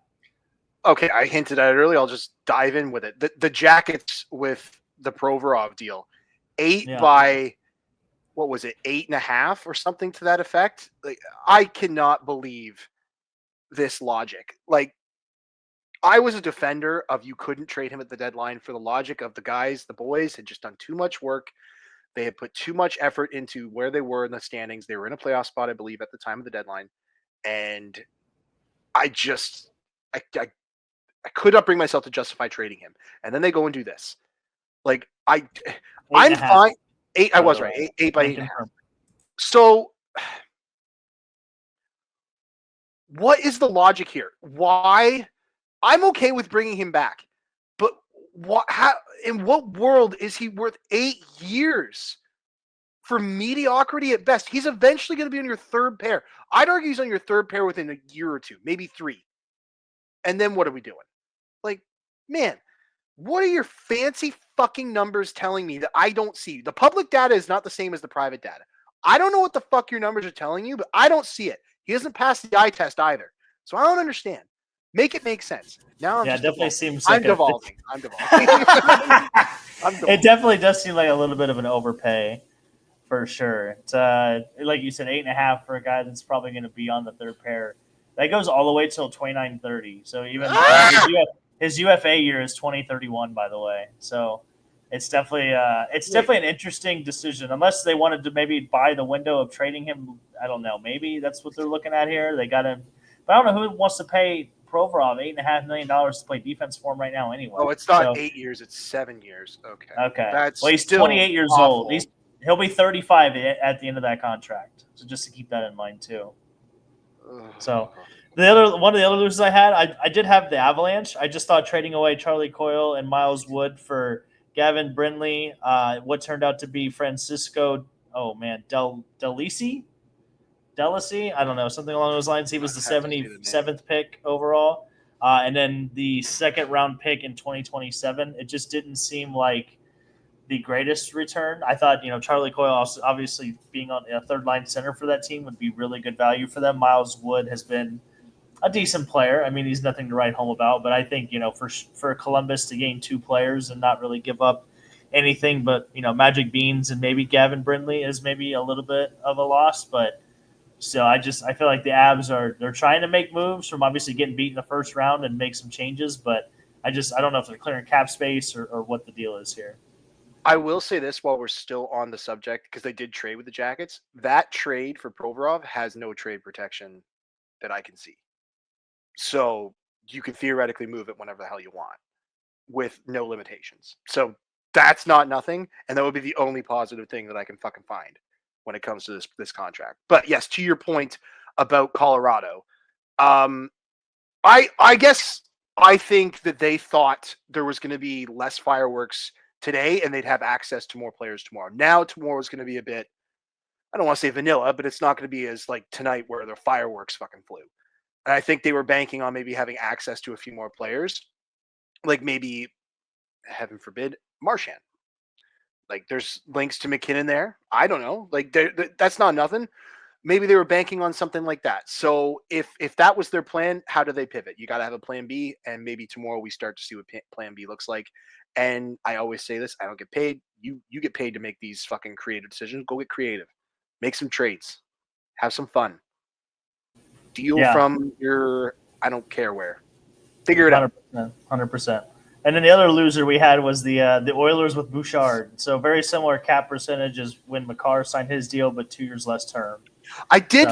Okay, I hinted at it earlier. I'll just dive in with it. The Jackets with the Provorov deal, by what was it, 8.5 or something to that effect? Like, I cannot believe this logic. Like, I was a defender of you couldn't trade him at the deadline for the logic of the boys had just done too much work. They had put too much effort into where they were in the standings. They were in a playoff spot, I believe, at the time of the deadline. And I could not bring myself to justify trading him. And then they go and do this. Like, I'm fine. 8, I was right. 8 by 8.5. So what is the logic here? Why? I'm okay with bringing him back. But in what world is he worth 8 years for mediocrity at best? He's eventually going to be on your third pair. I'd argue he's on your third pair within a year or two, maybe 3. And then what are we doing? Like, man, what are your fancy fucking numbers telling me that I don't see? The public data is not the same as the private data. I don't know what the fuck your numbers are telling you, but I don't see it. He hasn't passed the eye test either. So I don't understand. Make it make sense. Now I'm definitely seems I'm like devolving. It definitely does seem like a little bit of an overpay for sure. It's like you said, 8.5 for a guy that's probably going to be on the third pair. That goes all the way till 29-30. So even his UFA year is 2031, by the way. So it's definitely an interesting decision. Unless they wanted to maybe buy the window of trading him, I don't know. Maybe that's what they're looking at here. They got him, but I don't know who wants to pay Provorov $8.5 million to play defense for him right now. Anyway, it's not 8 years; it's 7 years. Okay. Well, he's 28 years old. He'll be 35 at the end of that contract. So just to keep that in mind too. So one of the other losers I had, I did have the Avalanche. I just thought trading away Charlie Coyle and Miles Wood for Gavin Brindley, what turned out to be Francisco, Delisi? I don't know, something along those lines. He was the 77th pick overall. And then the second round pick in 2027. It just didn't seem like the greatest return. I thought, Charlie Coyle, also obviously being on a third line center for that team, would be really good value for them. Miles Wood has been a decent player. I mean, he's nothing to write home about, but I think, for Columbus to gain 2 players and not really give up anything but, Magic Beans and maybe Gavin Brindley is maybe a little bit of a loss. But so I feel like the Avs they're trying to make moves from obviously getting beat in the first round and make some changes, but I don't know if they're clearing cap space or what the deal is here. I will say this while we're still on the subject, because they did trade with the Jackets. That trade for Provorov has no trade protection that I can see. So you can theoretically move it whenever the hell you want with no limitations. So that's not nothing. And that would be the only positive thing that I can fucking find when it comes to this contract. But yes, to your point about Colorado, I guess I think that they thought there was going to be less fireworks today, and they'd have access to more players tomorrow. Now tomorrow is going to be a bit, I don't want to say vanilla, but it's not going to be as like tonight where the fireworks fucking flew. And I think they were banking on maybe having access to a few more players, like maybe, heaven forbid, Marchand. Like there's links to McKinnon there. I don't know. Like that's not nothing. Maybe they were banking on something like that. So if that was their plan, how do they pivot? You got to have a plan B, and maybe tomorrow we start to see what plan B looks like. And I always say this: I don't get paid. You get paid to make these fucking creative decisions. Go get creative, make some trades, have some fun, deal from your I don't care where, figure it 100%, out. 100%. And then the other loser we had was the Oilers with Bouchard. So very similar cap percentage as when Makar signed his deal, but 2 years less term. I did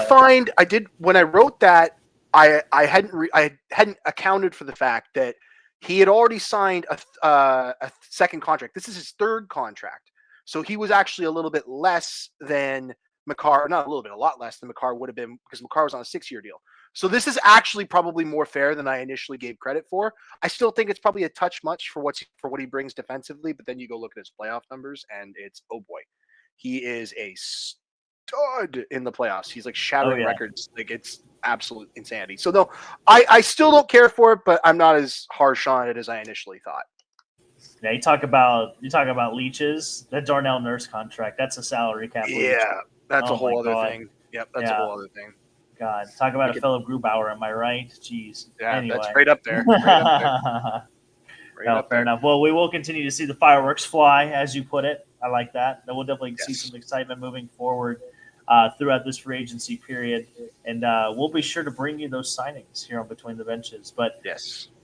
when I wrote that, I hadn't accounted for the fact that he had already signed a second contract. This is his third contract, so he was actually a little bit less than Makar. Not a little bit, a lot less than Makar would have been, because Makar was on a 6-year deal. So this is actually probably more fair than I initially gave credit for. I still think it's probably a touch much for what he brings defensively, but then you go look at his playoff numbers, and it's, oh boy, he is a stud in the playoffs. He's like shattering records. Like it's absolute insanity. So no, I still don't care for it, but I'm not as harsh on it as I initially thought. Yeah, you talk about leeches. That Darnell Nurse contract, that's a salary cap. Yeah, that's a whole other thing. Yep, that's a whole other thing. God, talk about a Philip Grubauer, am I right? Jeez. Yeah, anyway. That's right up there. Fair enough. Well, we will continue to see the fireworks fly, as you put it. I like that. We'll definitely see some excitement moving forward throughout this free agency period. And we'll be sure to bring you those signings here on Between the Benches. But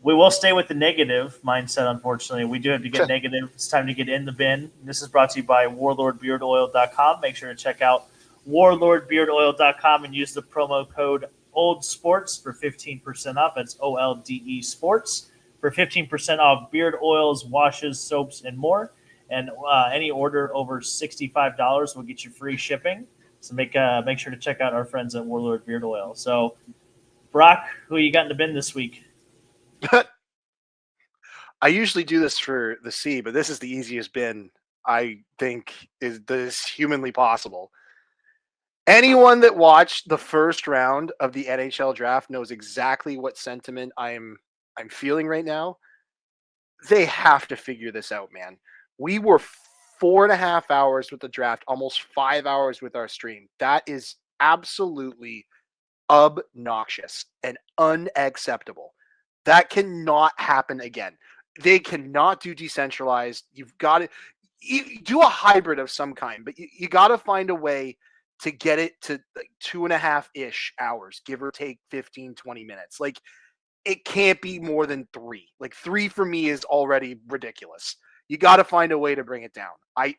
we will stay with the negative mindset, unfortunately. We do have to get negative. It's time to get in the bin. This is brought to you by warlordbeardoil.com. Make sure to check out warlordbeardoil.com and use the promo code OLDSPORTS for 15% off. That's OLDE Sports for 15% off beard oils, washes, soaps, and more. And any order over $65 will get you free shipping. So make sure to check out our friends at Warlord Beard Oil. So, Brock, who you got in the bin this week? I usually do this for the C, but this is the easiest bin I think is humanly possible. Anyone that watched the first round of the NHL draft knows exactly what sentiment I'm feeling right now. They have to figure this out, man. We were 4.5 hours with the draft, almost 5 hours with our stream. That is absolutely obnoxious and unacceptable. That cannot happen again. They cannot do decentralized. You've got to do a hybrid of some kind, but you got to find a way to get it to like 2.5-ish hours, give or take 15, 20 minutes. Like, it can't be more than 3. Like 3 for me is already ridiculous. You got to find a way to bring it down. I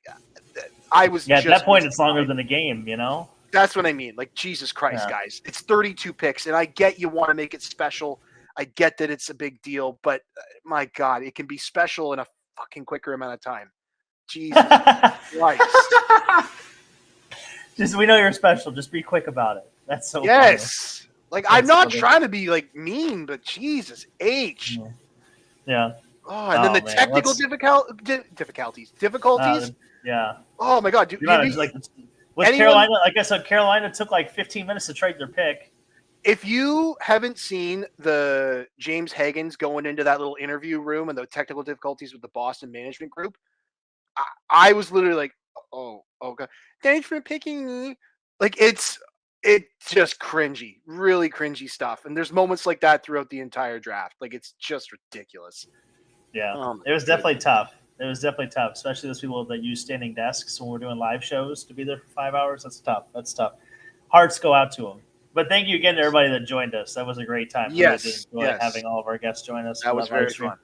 was at that point, it's longer than a game, you know? That's what I mean. Like, Jesus Christ, guys. It's 32 picks, and I get you want to make it special. I get that it's a big deal, but my God, it can be special in a fucking quicker amount of time. Jesus Christ. We know you're special. Just be quick about it. That's so funny. Like, I'm not trying to be like mean, but Jesus H. Yeah. Oh, and then the technical difficulties. Oh my God, Carolina, like I said, Carolina took like 15 minutes to trade their pick. If you haven't seen the James Higgins going into that little interview room and the technical difficulties with the Boston management group, I was literally like, oh God, thanks for picking me. Like, it's just cringy, really cringy stuff. And there's moments like that throughout the entire draft. Like, it's just ridiculous. Yeah, it was definitely tough. It was definitely tough, especially those people that use standing desks when we're doing live shows to be there for 5 hours. That's tough. Hearts go out to them. But thank you again to everybody that joined us. That was a great time. Yes. Having all of our guests join us. That was very fun.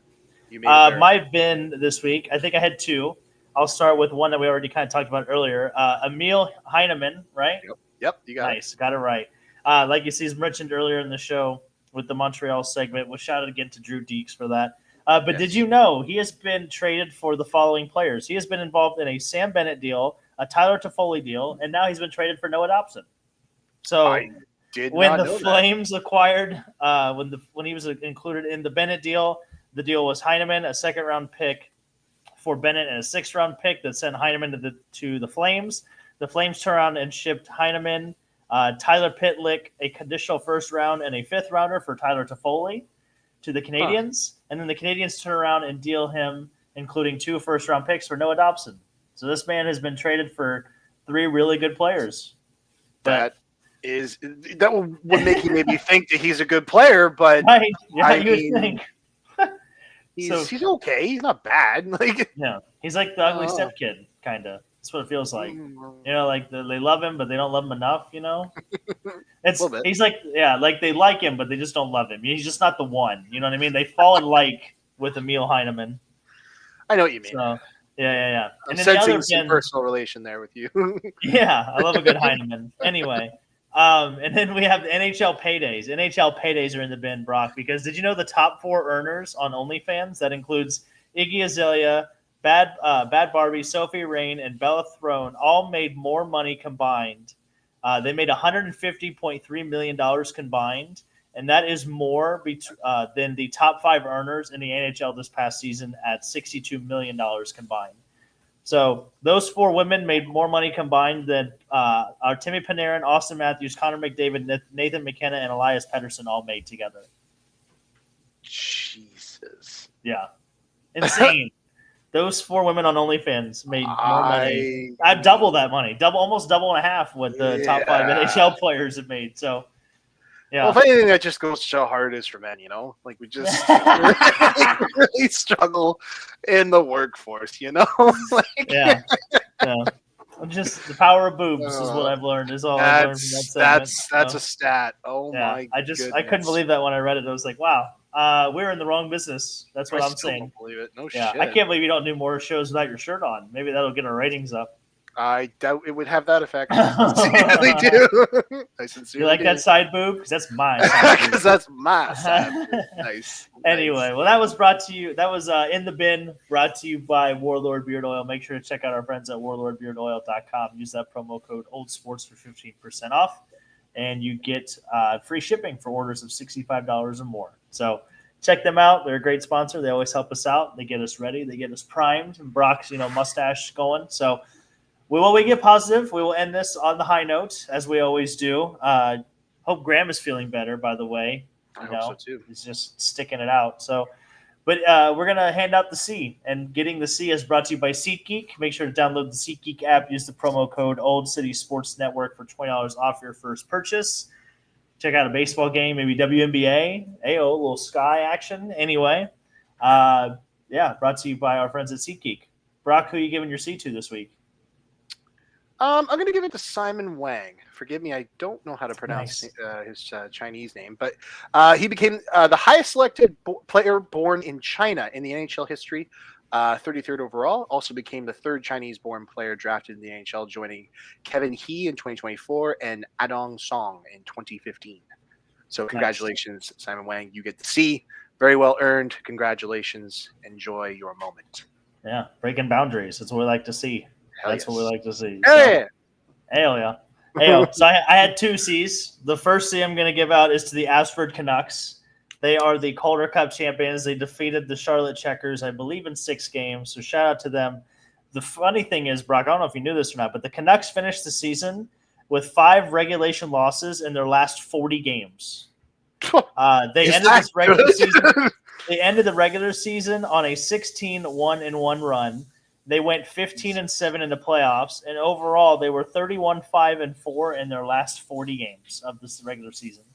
My bin this week, I think I had 2. I'll start with one that we already kind of talked about earlier. Emil Heineman, right? Yep, you got it. Nice, got it right. Like you see, he's mentioned earlier in the show with the Montreal segment. We'll shout out again to Drew Deeks for that. But did you know he has been traded for the following players? He has been involved in a Sam Bennett deal, a Tyler Toffoli deal, and now he's been traded for Noah Dobson. So when the Flames acquired, when he was included in the Bennett deal, the deal was Heineman, a second-round pick for Bennett and a 6th-round pick that sent Heineman to the Flames. The Flames turned around and shipped Heineman, Tyler Pitlick, a conditional 1st round, and a 5th rounder for Tyler Toffoli to the Canadiens. And then the Canadiens turn around and deal him, including 2 first-round picks for Noah Dobson. So this man has been traded for 3 really good players. That would make you maybe think that he's a good player, but right? Yeah, you would think. He's okay. He's not bad. Like, yeah, he's like the ugly stepkid, kind of. That's what it feels like. Like they love him, but they don't love him enough. He's like like they like him, but they just don't love him. He's just not the one. You know what I mean? They fall in like with Emil Heineman. I know what you mean. So, yeah. I'm sensing some personal relation there with you. Yeah, I love a good Heineman. Anyway. And then we have the NHL paydays. NHL paydays are in the bin, Brock, because did you know the top 4 earners on OnlyFans? That includes Iggy Azalea, Bad Barbie, Sophie Rain, and Bella Throne all made more money combined. They made $150.3 million combined, and that is more than the top 5 earners in the NHL this past season at $62 million combined. So those 4 women made more money combined than our Timmy Panarin, Austin Matthews, Connor McDavid, Nathan McKenna, and Elias Pettersson all made together. Jesus. Yeah. Insane. Those 4 women on OnlyFans made more money. I'd double that money. Almost double and a half what the top 5 NHL players have made. So, yeah. Well, if anything, that just goes to show how hard it is for men, Like, we just really struggle in the workforce, Like, yeah. Just the power of boobs is what I've learned. Is all I've learned from that segment. That's a stat. Oh, my goodness. I couldn't believe that when I read it. I was like, wow, we're in the wrong business. That's what I'm saying. Don't believe it. No shit. I can't believe you don't do more shows without your shirt on. Maybe that'll get our ratings up. I doubt it would have that effect. I sincerely do. You like that side boob? Because that's my side boob. Because that's my side boob. Nice. Anyway, well, that was brought to you. That was In the Bin, brought to you by Warlord Beard Oil. Make sure to check out our friends at warlordbeardoil.com. Use that promo code OldSports for 15% off, and you get free shipping for orders of $65 or more. So check them out. They're a great sponsor. They always help us out. They get us ready. They get us primed. And Brock's, mustache going. So will we get positive? We will end this on the high note, as we always do. Hope Graham is feeling better, by the way. I hope so, too. He's just sticking it out. So, but we're going to hand out the C. And getting the C is brought to you by SeatGeek. Make sure to download the SeatGeek app. Use the promo code Old City Sports Network for $20 off your first purchase. Check out a baseball game, maybe WNBA. Ayo, a little Sky action. Anyway, brought to you by our friends at SeatGeek. Brock, who are you giving your C to this week? I'm going to give it to Simon Wang. Forgive me, I don't know how to pronounce his Chinese name, but he became the highest selected player born in China in the NHL history, 33rd overall. Also became the 3rd Chinese-born player drafted in the NHL, joining Kevin He in 2024 and Adong Song in 2015. So congratulations, Simon Wang. You get the C. Very well earned. Congratulations. Enjoy your moment. Yeah, breaking boundaries. That's what we like to see. That's what we like to see. Hell yeah. So I had 2 C's. The first C I'm going to give out is to the Abbotsford Canucks. They are the Calder Cup champions. They defeated the Charlotte Checkers, I believe, in 6 games. So shout out to them. The funny thing is, Brock, I don't know if you knew this or not, but the Canucks finished the season with 5 regulation losses in their last 40 games. They ended this regular season. They ended the regular season on a 16-1-1 run. They went 15-7 in the playoffs, and overall they were 31-5-4 in their last 40 games of this regular season.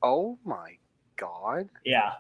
Oh my God! Yeah,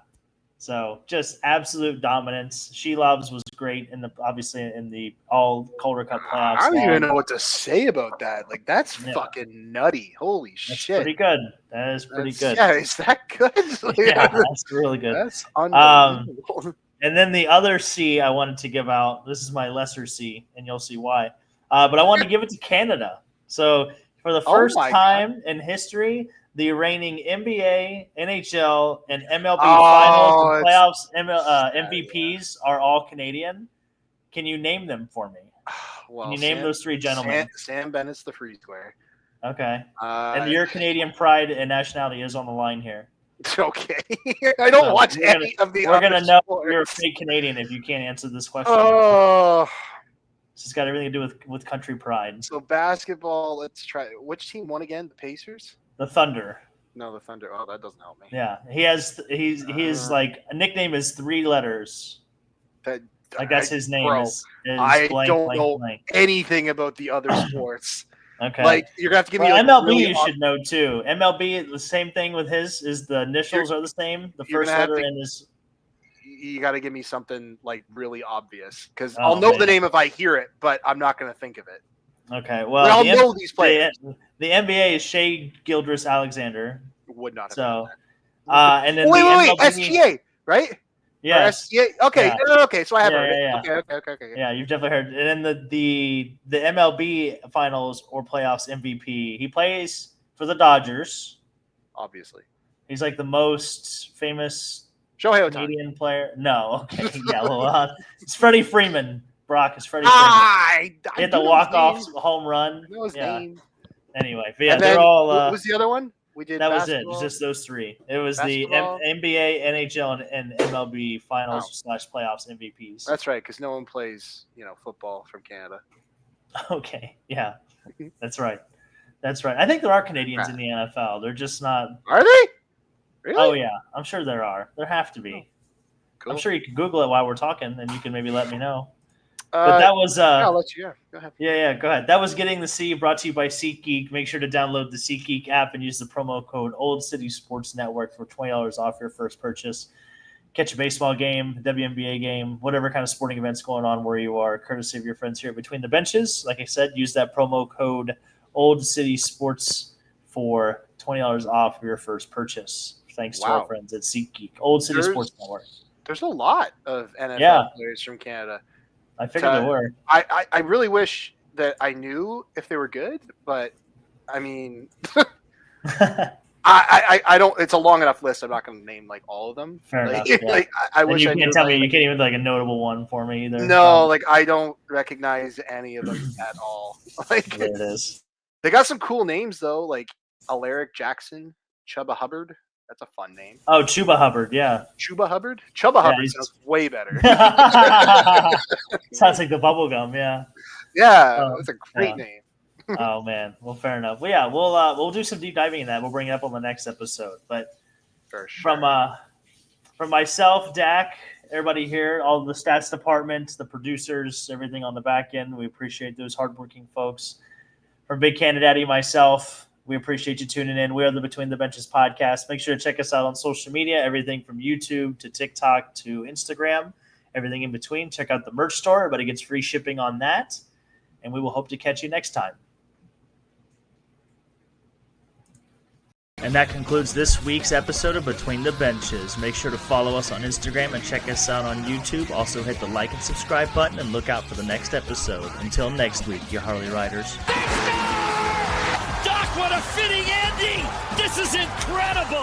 so just absolute dominance. She Loves was great obviously in the all Calder Cup playoffs. I don't even know what to say about that. Like, that's fucking nutty. Holy shit! Pretty good. That is pretty good. Yeah, is that good? Yeah, that's really good. That's unbelievable. And then the other C I wanted to give out, this is my lesser C, and you'll see why. But I wanted to give it to Canada. So for the first time in history, the reigning NBA, NHL, and MLB finals and playoffs MVPs are all Canadian. Can you name them for me? Well, Can you name those 3 gentlemen? Sam Bennett's the free square. Okay. And your Canadian pride and nationality is on the line here. Okay. I don't So watch we're any of the We're other gonna know sports. you're a fake Canadian if you can't answer this question. Oh, It's got everything to do with country pride. so basketball. Let's try. Which team won again? The Pacers? The Thunder. No, the Thunder. Oh, that doesn't help me. Yeah, he's like a nickname is 3 letters. That, Like that's his name. bro, is I blank, don't blank, know blank. anything about the other sports. Okay. Like you're gonna have to give me Well, like MLB really you should know too. MLB, the same thing with his is the initials are the same. The you're first gonna have letter to- in his. You got to give me something like really obvious because Oh, I'll know man. the name if I hear it, but I'm not gonna think of it. Okay, We well, all the know these players. The NBA is Shea Gildress Alexander. Would not have So, known and then that. Wait, the MLB, SGA, right? yeah, Or SGA. Okay, Yeah. no, okay. So I have Yeah, heard yeah, it. Okay. yeah, you've definitely heard. And then the MLB Finals or playoffs MVP, he plays for the Dodgers. Obviously, He's like the most famous Shohei Ohtani. Canadian player. No, okay, yeah, well, it's Freddie Freeman. Brock is Freddie Freeman. I He hit do the know walk-off his name. home run. I know his Yeah. name. Anyway, but yeah, And they're then, all. what was the other one? We did. That was it. It basketball. was just those 3. It was Basketball. the NBA, NHL, and MLB finals / playoffs MVPs. That's right, because no one plays, football from Canada. Okay, yeah, that's right. That's right. I think there are Canadians in the NFL. They're just not. Are they? Really? Oh yeah, I'm sure there are. There have to be. Cool. I'm sure you can Google it while we're talking, and you can maybe let me know. But that was yeah, I'll let you go. Go ahead. yeah, go ahead. That was Getting the C, brought to you by SeatGeek. Make sure to download the SeatGeek app and use the promo code Old City Sports Network for $20 off your first purchase. Catch a baseball game, WNBA game, whatever kind of sporting events going on where you are, courtesy of your friends here at Between the Benches. Like I said, use that promo code Old City Sports for $20 off your first purchase. Thanks to our friends at SeatGeek, Old City Sports Network. There's a lot of NFL Yeah. players from Canada. I figured there were. I really wish that I knew if they were good, but I mean, I don't. It's a long enough list. I'm not going to name like all of them. Fair like, enough. Yeah. Like, I wish you I can't knew, tell me. like, You can't even like a notable one for me either. No, like I don't recognize any of them at all. Like there it is. They got some cool names though, like Alaric Jackson, Chubba Hubbard. That's a fun name. Oh, Chuba Hubbard. Yeah. Chuba Hubbard. Chubba Hubbard he's- sounds way better. Sounds like the bubble gum. Yeah. Yeah, that's a great name. Oh man. Well, fair enough. Well, yeah, we'll do some deep diving in that. We'll bring it up on the next episode. But For sure. from myself, Dak, everybody here, all the stats department, the producers, everything on the back end, we appreciate those hardworking folks. From Big Canada Daddy, myself, we appreciate you tuning in. We are the Between the Benches podcast. Make sure to check us out on social media, everything from YouTube to TikTok to Instagram, everything in between. Check out the merch store. Everybody gets free shipping on that. And we will hope to catch you next time. And that concludes this week's episode of Between the Benches. Make sure to follow us on Instagram and check us out on YouTube. Also hit the like and subscribe button and look out for the next episode. Until next week, you Harley Riders. Doc, what a fitting ending! This is incredible!